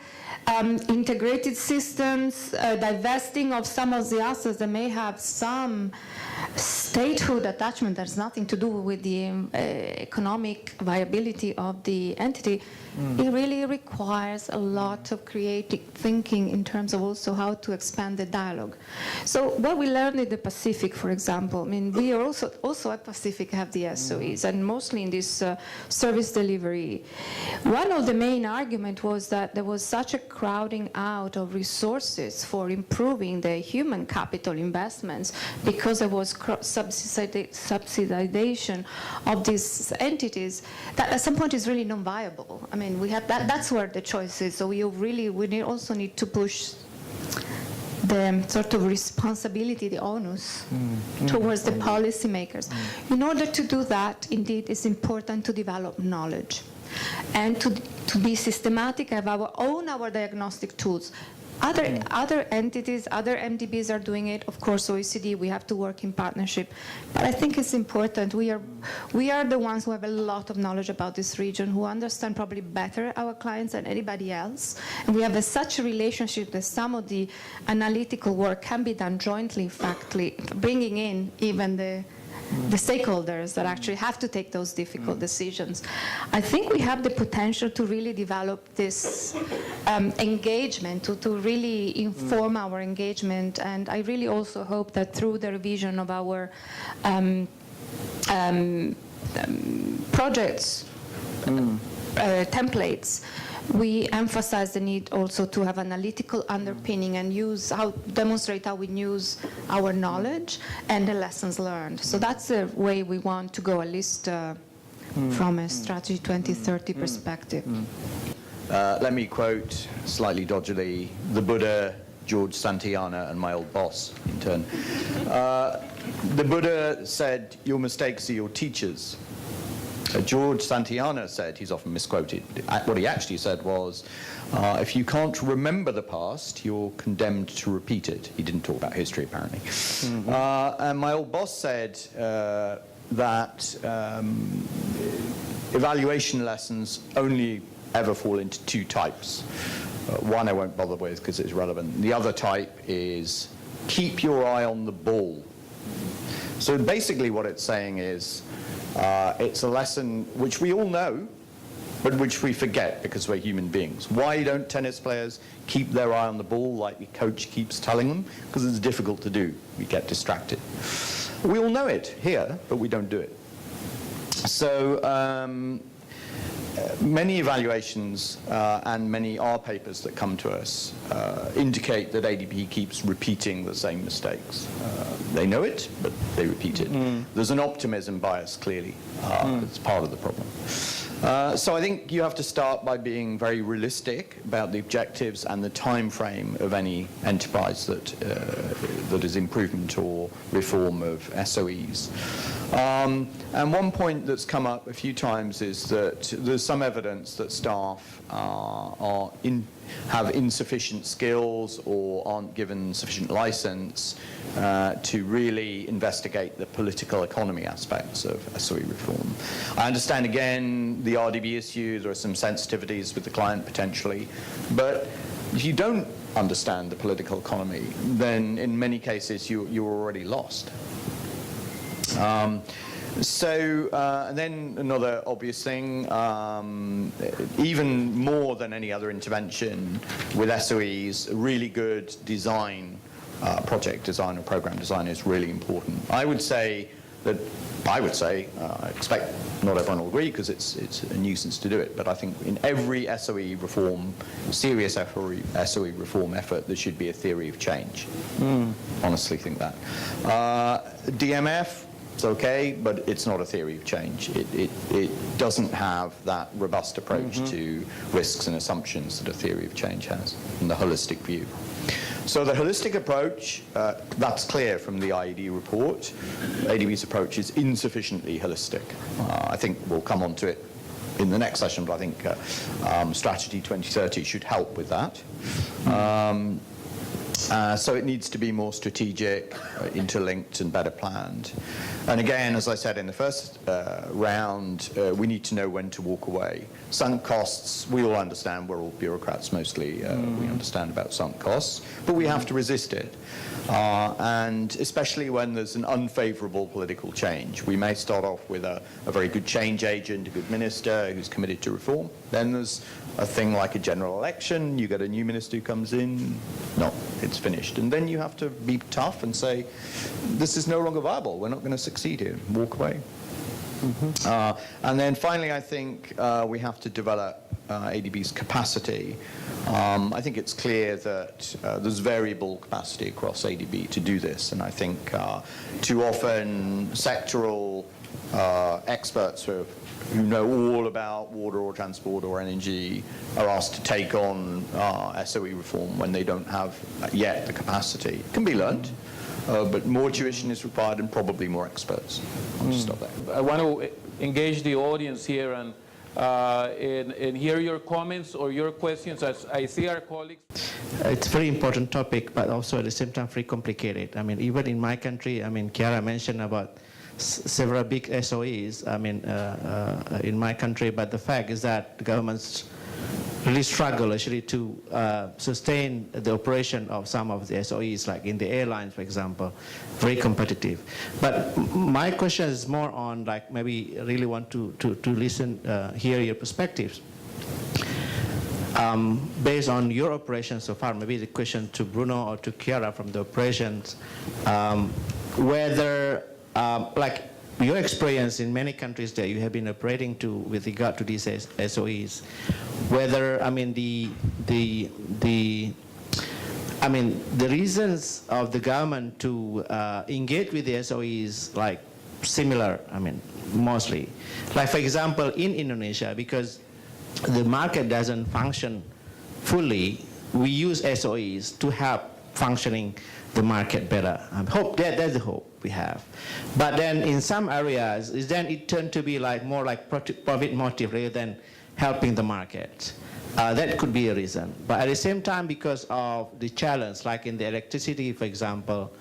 integrated systems, divesting of some of the assets that may have some statehood attachment that has nothing to do with the economic viability of the entity, it really requires a lot of creative thinking in terms of also how to expand the dialogue. So what we learned in the Pacific, for example, I mean, we are also at Pacific have the SOEs, and mostly in this service delivery. One of the main arguments was that there was such a crowding out of resources for improving the human capital investments because there was subsidization of these entities that at some point is really non-viable. I mean, we have that's where the choice is. So we also need to push the sort of responsibility, the onus, towards the policymakers. In order to do that, indeed, it's important to develop knowledge and to be systematic, have our diagnostic tools. Other entities, other MDBs are doing it. Of course, OECD, we have to work in partnership. But I think it's important. We are the ones who have a lot of knowledge about this region, who understand probably better our clients than anybody else. And we have such a relationship that some of the analytical work can be done jointly, in fact, bringing in even the stakeholders that actually have to take those difficult decisions. I think we have the potential to really develop this engagement, to really inform our engagement, and I really also hope that through the revision of our projects, templates, we emphasize the need also to have analytical underpinning and demonstrate how we use our knowledge and the lessons learned. So that's the way we want to go, at least from a Strategy 2030 perspective. Let me quote, slightly dodgily, the Buddha, George Santayana, and my old boss, in turn. The Buddha said, "Your mistakes are your teachers." George Santayana said, he's often misquoted, what he actually said was, if you can't remember the past, you're condemned to repeat it. He didn't talk about history, apparently. And my old boss said that evaluation lessons only ever fall into two types. One I won't bother with because it's relevant. The other type is keep your eye on the ball. So basically what it's saying is, it's a lesson which we all know, but which we forget because we're human beings. Why don't tennis players keep their eye on the ball like the coach keeps telling them? Because it's difficult to do. We get distracted. We all know it here, but we don't do it. So many evaluations and many R papers that come to us indicate that ADB keeps repeating the same mistakes. They know it, but they repeat it. There's an optimism bias, clearly. It's part of the problem. So I think you have to start by being very realistic about the objectives and the time frame of any enterprise that is improvement or reform of SOEs. And one point that's come up a few times is that there's some evidence that staff have insufficient skills or aren't given sufficient license to really investigate the political economy aspects of SOE reform. I understand, again, the RDB issue, there are some sensitivities with the client potentially, but if you don't understand the political economy, then in many cases you're already lost. And then another obvious thing, even more than any other intervention with SOEs, really good design, project design or program design is really important. I expect not everyone will agree because it's a nuisance to do it, but I think in every SOE reform, serious SOE reform effort, there should be a theory of change. Honestly think that. DMF, it's okay, but it's not a theory of change. It doesn't have that robust approach to risks and assumptions that a theory of change has, and the holistic view. So the holistic approach, that's clear from the IED report. ADB's approach is insufficiently holistic. I think we'll come on to it in the next session, but I think Strategy 2030 should help with that. So it needs to be more strategic, interlinked, and better planned. And again, as I said in the first round, we need to know when to walk away. Sunk costs, we all understand, we're all bureaucrats mostly, we understand about sunk costs, but we have to resist it. And especially when there's an unfavorable political change. We may start off with a very good change agent, a good minister who's committed to reform. Then there's a thing like a general election, you get a new minister who comes in, no, it's finished. And then you have to be tough and say, this is no longer viable, we're not going to succeed here, walk away. And then finally, I think we have to develop ADB's capacity. I think it's clear that there's variable capacity across ADB to do this, and I think too often sectoral experts who know all about water or transport or energy are asked to take on SOE reform when they don't have yet the capacity. It can be learned. But more tuition is required and probably more experts. I'll just stop there. I want to engage the audience here and hear your comments or your questions. As I see our colleagues. It's a very important topic, but also at the same time very complicated. I mean, even in my country, I mean, Chiara mentioned about several big SOEs, I mean, in my country, but the fact is that the governments really struggle actually to sustain the operation of some of the SOEs, like in the airlines, for example, very competitive. But my question is more on, like, maybe really want to listen, hear your perspectives. Based on your operations so far, maybe the question to Bruno or to Chiara from the operations, whether, like, your experience in many countries that you have been operating to with regard to these SOEs, whether, I mean, the reasons of the government to engage with the SOEs, like, similar, I mean, mostly. Like, for example, in Indonesia, because the market doesn't function fully, we use SOEs to help functioning the market better. I hope that's the hope we have. But then in some areas, then it turned to be like more like profit motive rather than helping the market. That could be a reason. But at the same time, because of the challenge, like in the electricity, for example,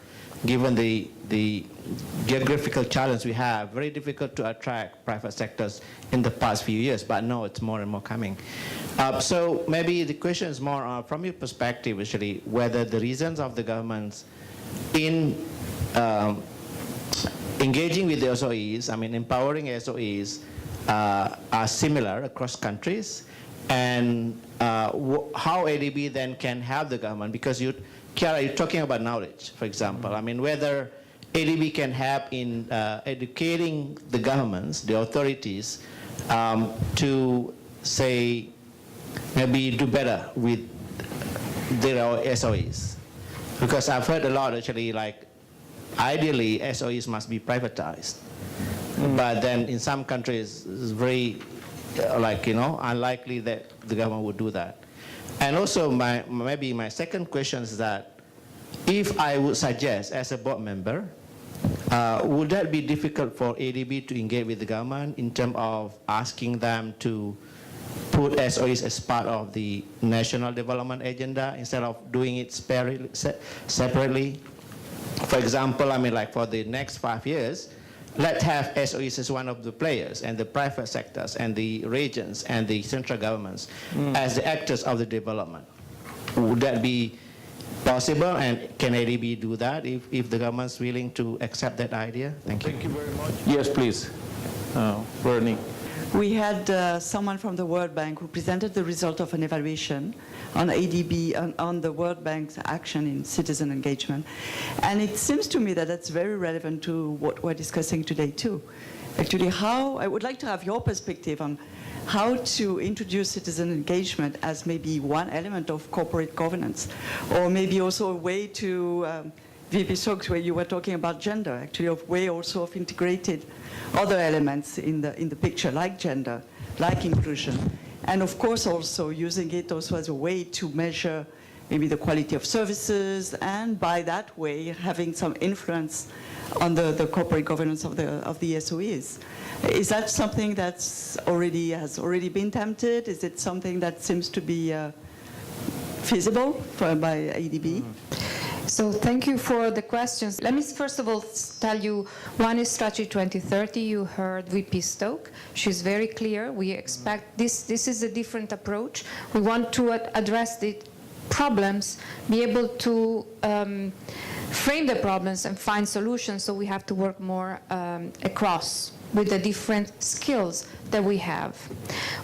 given the geographical challenge we have, very difficult to attract private sectors in the past few years, but no, it's more and more coming. So maybe the question is more from your perspective, actually, whether the reasons of the governments in engaging with the SOEs, I mean, empowering SOEs, are similar across countries, and how ADB then can help the government, because Chiara, you're talking about knowledge, for example. I mean, whether ADB can help in educating the governments, the authorities, to, say, maybe do better with their SOEs. Because I've heard a lot, actually, like, ideally, SOEs must be privatized. But then in some countries, it's very, like, unlikely that the government would do that. And also, maybe my second question is that if I would suggest as a board member, would that be difficult for ADB to engage with the government in terms of asking them to put SOEs as part of the national development agenda instead of doing it separately? For example, I mean, like, for the next 5 years, let's have SOEs as one of the players, and the private sectors, and the regions, and the central governments as the actors of the development. Would that be possible, and can ADB do that if the government's willing to accept that idea? Thank you. Thank you very much. Yes, please. Bernie. We had someone from the World Bank who presented the result of an evaluation on ADB, on the World Bank's action in citizen engagement. And it seems to me that that's very relevant to what we're discussing today too. Actually, I would like to have your perspective on how to introduce citizen engagement as maybe one element of corporate governance, or maybe also a way to, VP Stokes, where you were talking about gender, actually, of way also of integrated other elements in the picture, like gender, like inclusion, and of course also using it also as a way to measure maybe the quality of services, and by that way having some influence on the corporate governance of the SOEs. Is that something that's has already been attempted? Is it something that seems to be feasible by ADB? So thank you for the questions. Let me first of all tell you, one is Strategy 2030. You heard VP Stoke. She's very clear. We expect this is a different approach. We want to address the problems, be able to frame the problems and find solutions, so we have to work more across with the different skills that we have.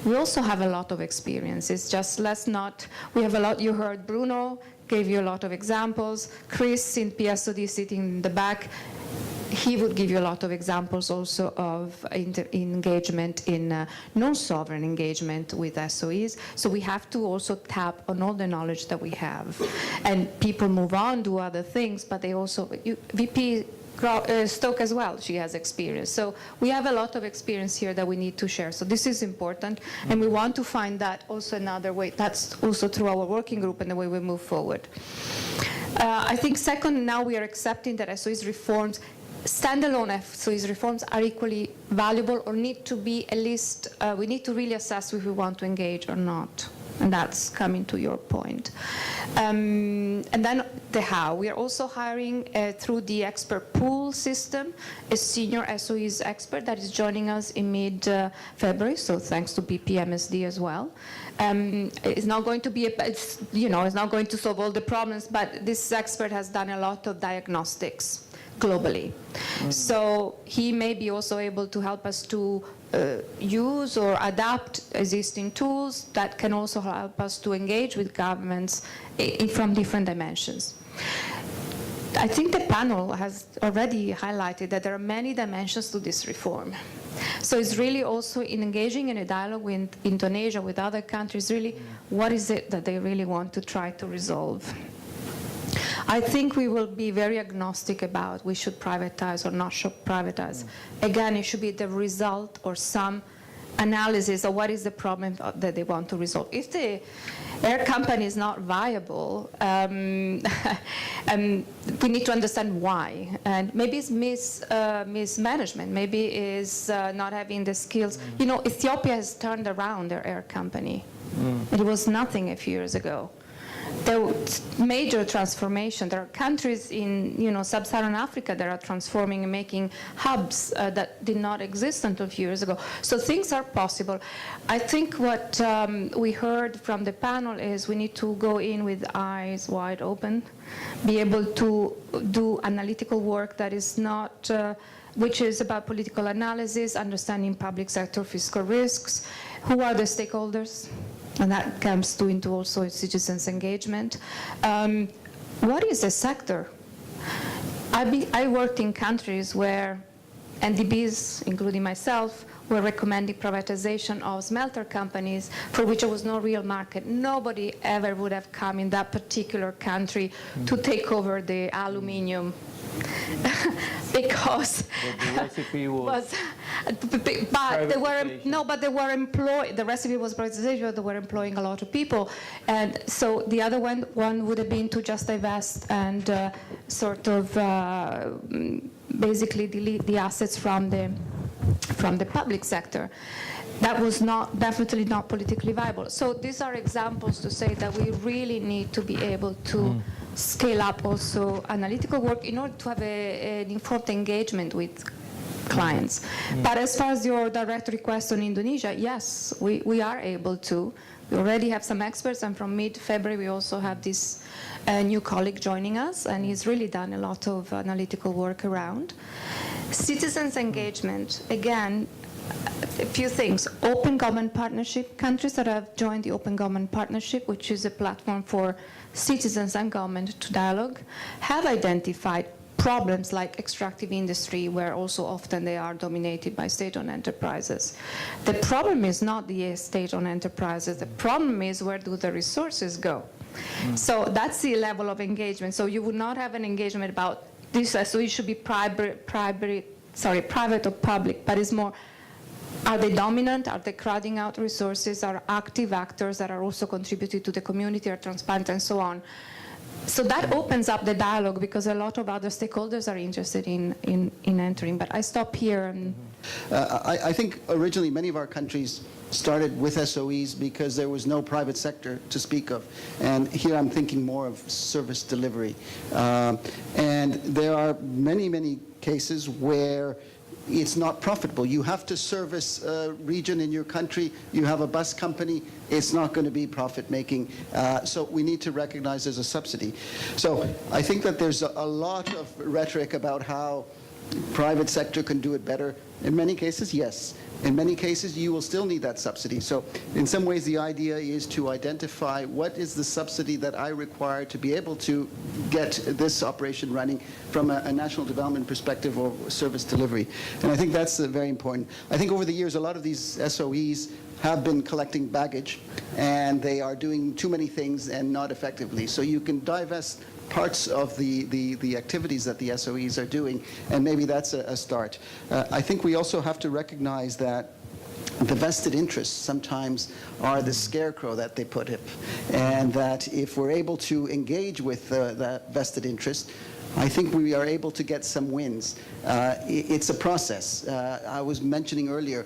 We also have a lot of experience. It's just we have a lot. You heard Bruno gave you a lot of examples. Chris in PSOD sitting in the back, he would give you a lot of examples also of engagement in non-sovereign engagement with SOEs. So we have to also tap on all the knowledge that we have. And people move on, do other things, but they also, VP Stoke as well, she has experience. So we have a lot of experience here that we need to share. So this is important, and we want to find that also another way. That's also through our working group and the way we move forward. I think second, now we are accepting that SOEs reforms, standalone SOEs reforms are equally valuable, or need to be at least, we need to really assess if we want to engage or not. And that's coming to your point. And then the how. We are also hiring through the expert pool system a senior SOEs expert that is joining us in mid-February. So thanks to BPMSD as well. It's not going to be it's not going to solve all the problems, but this expert has done a lot of diagnostics globally. So he may be also able to help us to use or adapt existing tools that can also help us to engage with governments from different dimensions. I think the panel has already highlighted that there are many dimensions to this reform. So it's really also in engaging in a dialogue with Indonesia, with other countries, really, what is it that they really want to try to resolve? I think we will be very agnostic about we should privatize or not should privatize. Again, it should be the result or some analysis of what is the problem that they want to resolve. If the air company is not viable, we need to understand why. And maybe it's mismanagement. Maybe it's not having the skills. You know, Ethiopia has turned around their air company. It was nothing a few years ago. There was major transformation. There are countries in sub-Saharan Africa that are transforming and making hubs that did not exist until a few years ago. So things are possible. I think what we heard from the panel is we need to go in with eyes wide open, be able to do analytical work that is not, which is about political analysis, understanding public sector fiscal risks, who are the stakeholders, and that comes into also citizens' engagement. What is the sector? I worked in countries where NDBs, including myself, were recommending privatization of smelter companies for which there was no real market. Nobody ever would have come in that particular country to take over the aluminium because the recipe was but they were employed. The recipe was privatization. They were employing a lot of people, and so the other one would have been to just divest and sort of basically delete the assets from the public sector. That was definitely not politically viable. So these are examples to say that we really need to be able to scale up also analytical work in order to have an informed engagement with clients. But as far as your direct request on Indonesia, yes, we are able to. We already have some experts, and from mid-February we also have this new colleague joining us, and he's really done a lot of analytical work around. Citizens' engagement, again, a few things. Open Government Partnership, countries that have joined the Open Government Partnership, which is a platform for citizens and government to dialogue, have identified problems like extractive industry, where also often they are dominated by state-owned enterprises. The problem is not the state-owned enterprises. The problem is where do the resources go? So that's the level of engagement. So you would not have an engagement about this, so it should be private or public, but it's more, are they dominant? Are they crowding out resources? Are active actors that are also contributing to the community, are transparent, and so on? So that opens up the dialogue because a lot of other stakeholders are interested in entering. But I stop here and I think originally many of our countries started with SOEs because there was no private sector to speak of. And here I'm thinking more of service delivery. And there are many, many cases where it's not profitable. You have to service a region in your country, you have a bus company, it's not going to be profit-making. So we need to recognize there's a subsidy. So I think that there's a lot of rhetoric about how private sector can do it better. In many cases, yes. In many cases, you will still need that subsidy. So in some ways, the idea is to identify what is the subsidy that I require to be able to get this operation running from a national development perspective or service delivery. And I think that's very important. I think over the years, a lot of these SOEs have been collecting baggage, and they are doing too many things and not effectively. So you can divest parts of the activities that the SOEs are doing, and maybe that's a start. I think we also have to recognize that the vested interests sometimes are the scarecrow that they put up, and that if we're able to engage with that vested interest, I think we are able to get some wins. It's a process. I was mentioning earlier,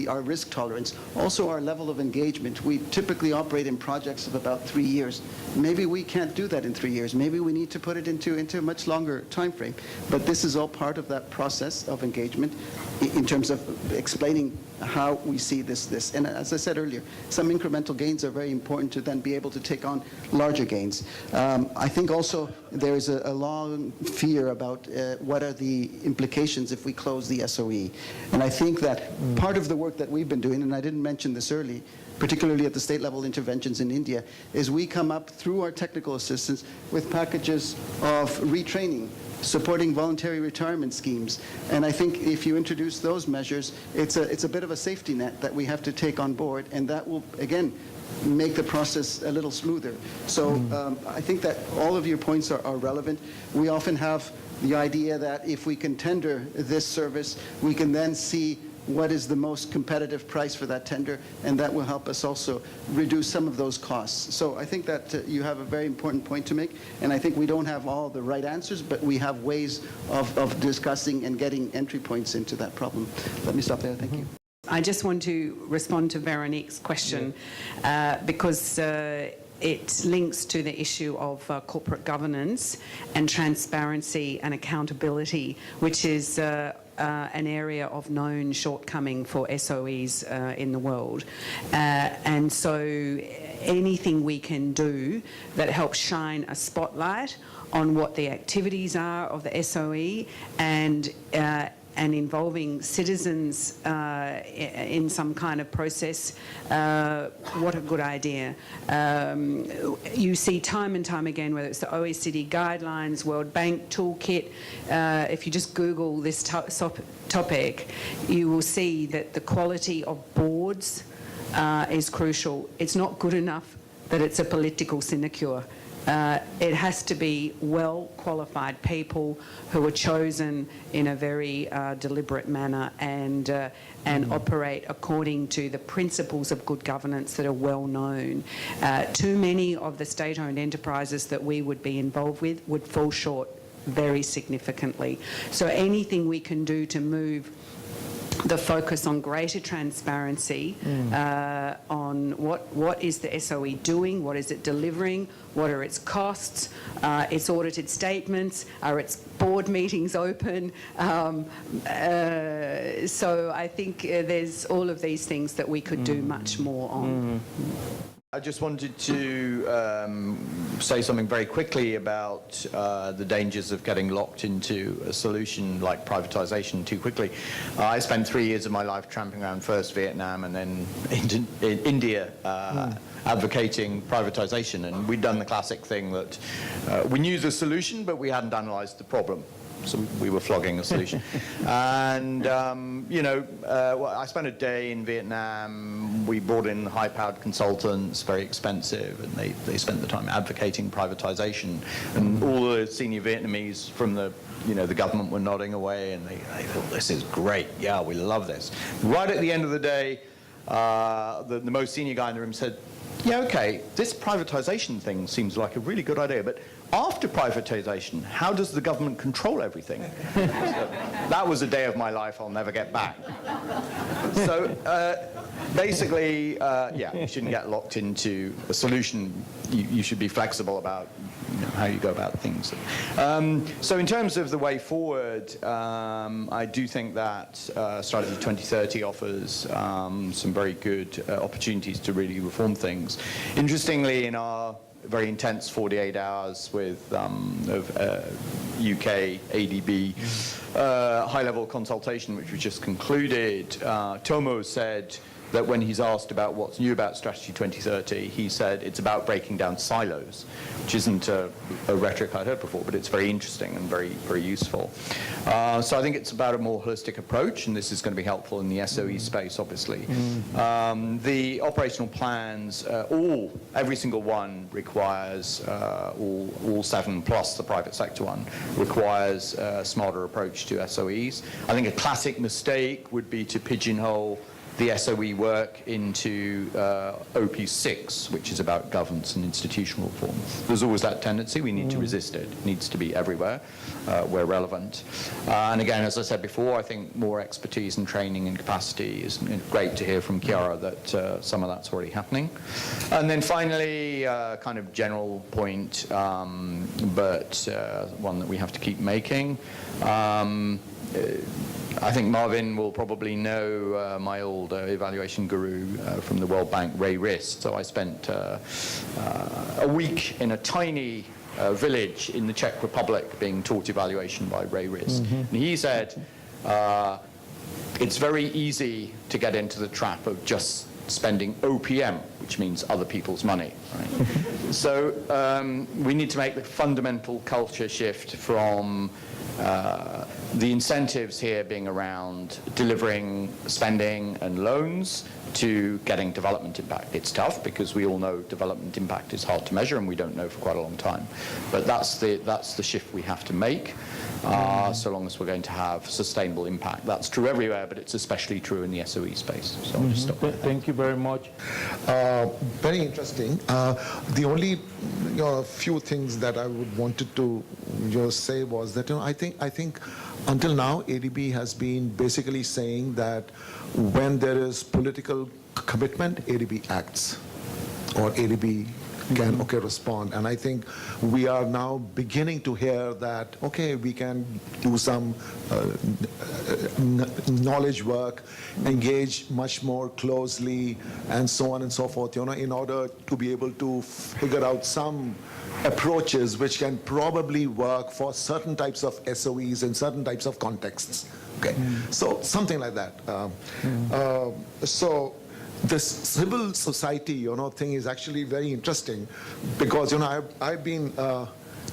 our risk tolerance, also our level of engagement. We typically operate in projects of about 3 years. Maybe we can't do that in 3 years. Maybe we need to put it into a much longer time frame. But this is all part of that process of engagement in terms of explaining how we see this. And as I said earlier, some incremental gains are very important to then be able to take on larger gains. I think also there is a long fear about what are the implications if we close the SOE. And I think that part of the work that we've been doing, and I didn't mention this early, particularly at the state level interventions in India, is we come up through our technical assistance with packages of retraining, supporting voluntary retirement schemes. And I think if you introduce those measures, it's a bit of a safety net that we have to take on board, and that will, again, make the process a little smoother. So I think that all of your points are relevant. We often have the idea that if we can tender this service, we can then see what is the most competitive price for that tender, and that will help us also reduce some of those costs. So I think that you have a very important point to make, and I think we don't have all the right answers, but we have ways of discussing and getting entry points into that problem. Let me stop there. Thank you. I just want to respond to Veronique's question because it links to the issue of corporate governance and transparency and accountability, which is an area of known shortcoming for SOEs in the world. And so anything we can do that helps shine a spotlight on what the activities are of the SOE and involving citizens in some kind of process, what a good idea. You see time and time again, whether it's the OECD guidelines, World Bank toolkit, if you just Google this topic, you will see that the quality of boards is crucial. It's not good enough that it's a political sinecure. It has to be well-qualified people who are chosen in a very deliberate manner and operate according to the principles of good governance that are well known. Too many of the state-owned enterprises that we would be involved with would fall short very significantly. So anything we can do to move the focus on greater transparency on what is the SOE doing, what is it delivering, what are its costs, its audited statements, are its board meetings open. So I think there's all of these things that we could do much more on. I just wanted to say something very quickly about the dangers of getting locked into a solution like privatization too quickly. I spent 3 years of my life tramping around first Vietnam and then India advocating privatization, and we'd done the classic thing that we knew the solution, but we hadn't analyzed the problem. So we were flogging a solution. And, I spent a day in Vietnam. We brought in high-powered consultants, very expensive, and they spent the time advocating privatization. And all the senior Vietnamese from the government were nodding away, and they thought, this is great. Yeah, we love this. Right at the end of the day, the most senior guy in the room said, yeah, okay, this privatization thing seems like a really good idea, but after privatization, how does the government control everything? So that was a day of my life I'll never get back. So basically, yeah, you shouldn't get locked into a solution. You should be flexible about how you go about things. So in terms of the way forward, I do think that Strategy 2030 offers some very good opportunities to really reform things. Interestingly, in our very intense 48 hours with UK ADB high-level consultation, which we just concluded, Tomo said that when he's asked about what's new about Strategy 2030, he said it's about breaking down silos, which isn't a rhetoric I'd heard before, but it's very interesting and very, very useful. So I think it's about a more holistic approach, and this is going to be helpful in the SOE space, obviously. The operational plans, every single one requires, all 7 plus the private sector one, requires a smarter approach to SOEs. I think a classic mistake would be to pigeonhole the SOE work into OP6, which is about governance and institutional reform. There's always that tendency. We need to resist it. It needs to be everywhere where relevant. And again, as I said before, I think more expertise and training and capacity is great to hear from Chiara that some of that's already happening. And then finally, kind of general point, but one that we have to keep making. I think Marvin will probably know my old evaluation guru from the World Bank, Ray Rist. So I spent a week in a tiny village in the Czech Republic being taught evaluation by Ray Rist. And he said, it's very easy to get into the trap of just spending OPM, which means other people's money. Right? So we need to make the fundamental culture shift from the incentives here being around delivering spending and loans to getting development impact. It's tough because we all know development impact is hard to measure and we don't know for quite a long time. But that's the shift we have to make so long as we're going to have sustainable impact. That's true everywhere, but it's especially true in the SOE space. So I'll just stop there. Thank you very much. Very interesting. The only few things that I would wanted to just say was that I think until now ADB has been basically saying that when there is political commitment, ADB acts, or ADB can respond. And I think we are now beginning to hear that, okay, we can do some knowledge work, engage much more closely, and so on and so forth, in order to be able to figure out some approaches which can probably work for certain types of SOEs in certain types of contexts. Okay, so something like that. So this civil society, thing is actually very interesting because, I've been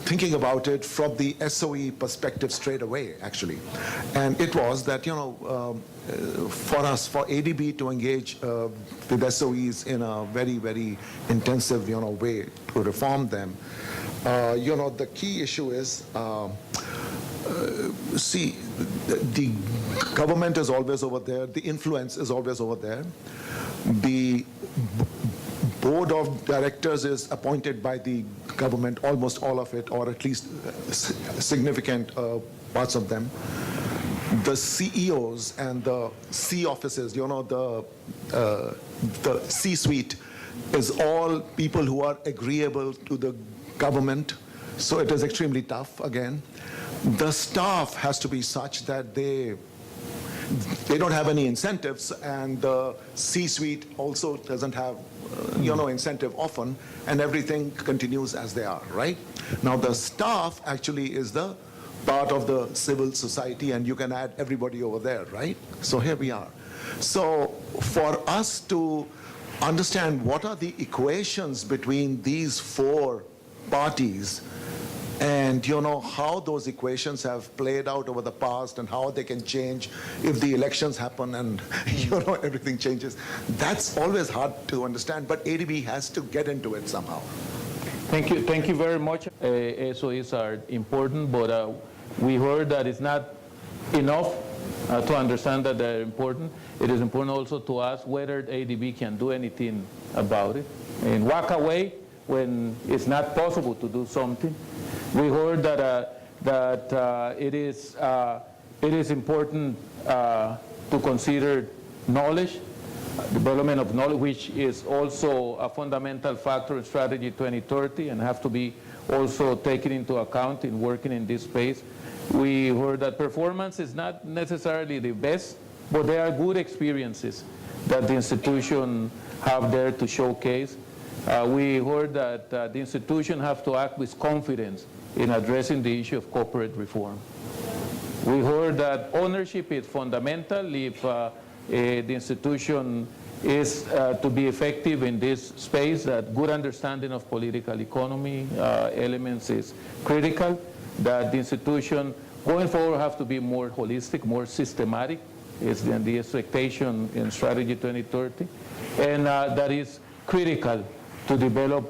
thinking about it from the SOE perspective straight away, actually. And it was that, for us, for ADB to engage with SOEs in a very, very intensive, way to reform them, the key issue is, see, the government is always over there, the influence is always over there. The board of directors is appointed by the government, almost all of it, or at least significant parts of them. The CEOs and the C offices, the C-suite is all people who are agreeable to the government, so it is extremely tough again. The staff has to be such that they don't have any incentives, and the C-suite also doesn't have, incentive often, and everything continues as they are, right? Now, the staff actually is the part of the civil society, and you can add everybody over there, right? So here we are. So for us to understand what are the equations between these four parties, and how those equations have played out over the past and how they can change if the elections happen and everything changes. That's always hard to understand, but ADB has to get into it somehow. Thank you very much. SOEs are important, but we heard that it's not enough to understand that they're important. It is important also to ask whether ADB can do anything about it and walk away when it's not possible to do something. We heard that it is important to consider knowledge, development of knowledge, which is also a fundamental factor in Strategy 2030 and have to be also taken into account in working in this space. We heard that performance is not necessarily the best, but there are good experiences that the institution have there to showcase. We heard that the institution have to act with confidence in addressing the issue of corporate reform. We heard that ownership is fundamental if the institution is to be effective in this space, that good understanding of political economy elements is critical, that the institution going forward have to be more holistic, more systematic, is the expectation in Strategy 2030, and that is critical to develop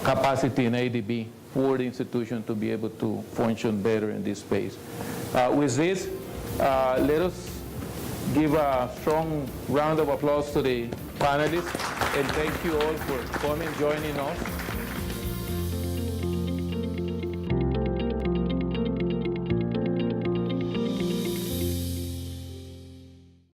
capacity in ADB for the institution to be able to function better in this space. With this, let us give a strong round of applause to the panelists, and thank you all for coming, joining us.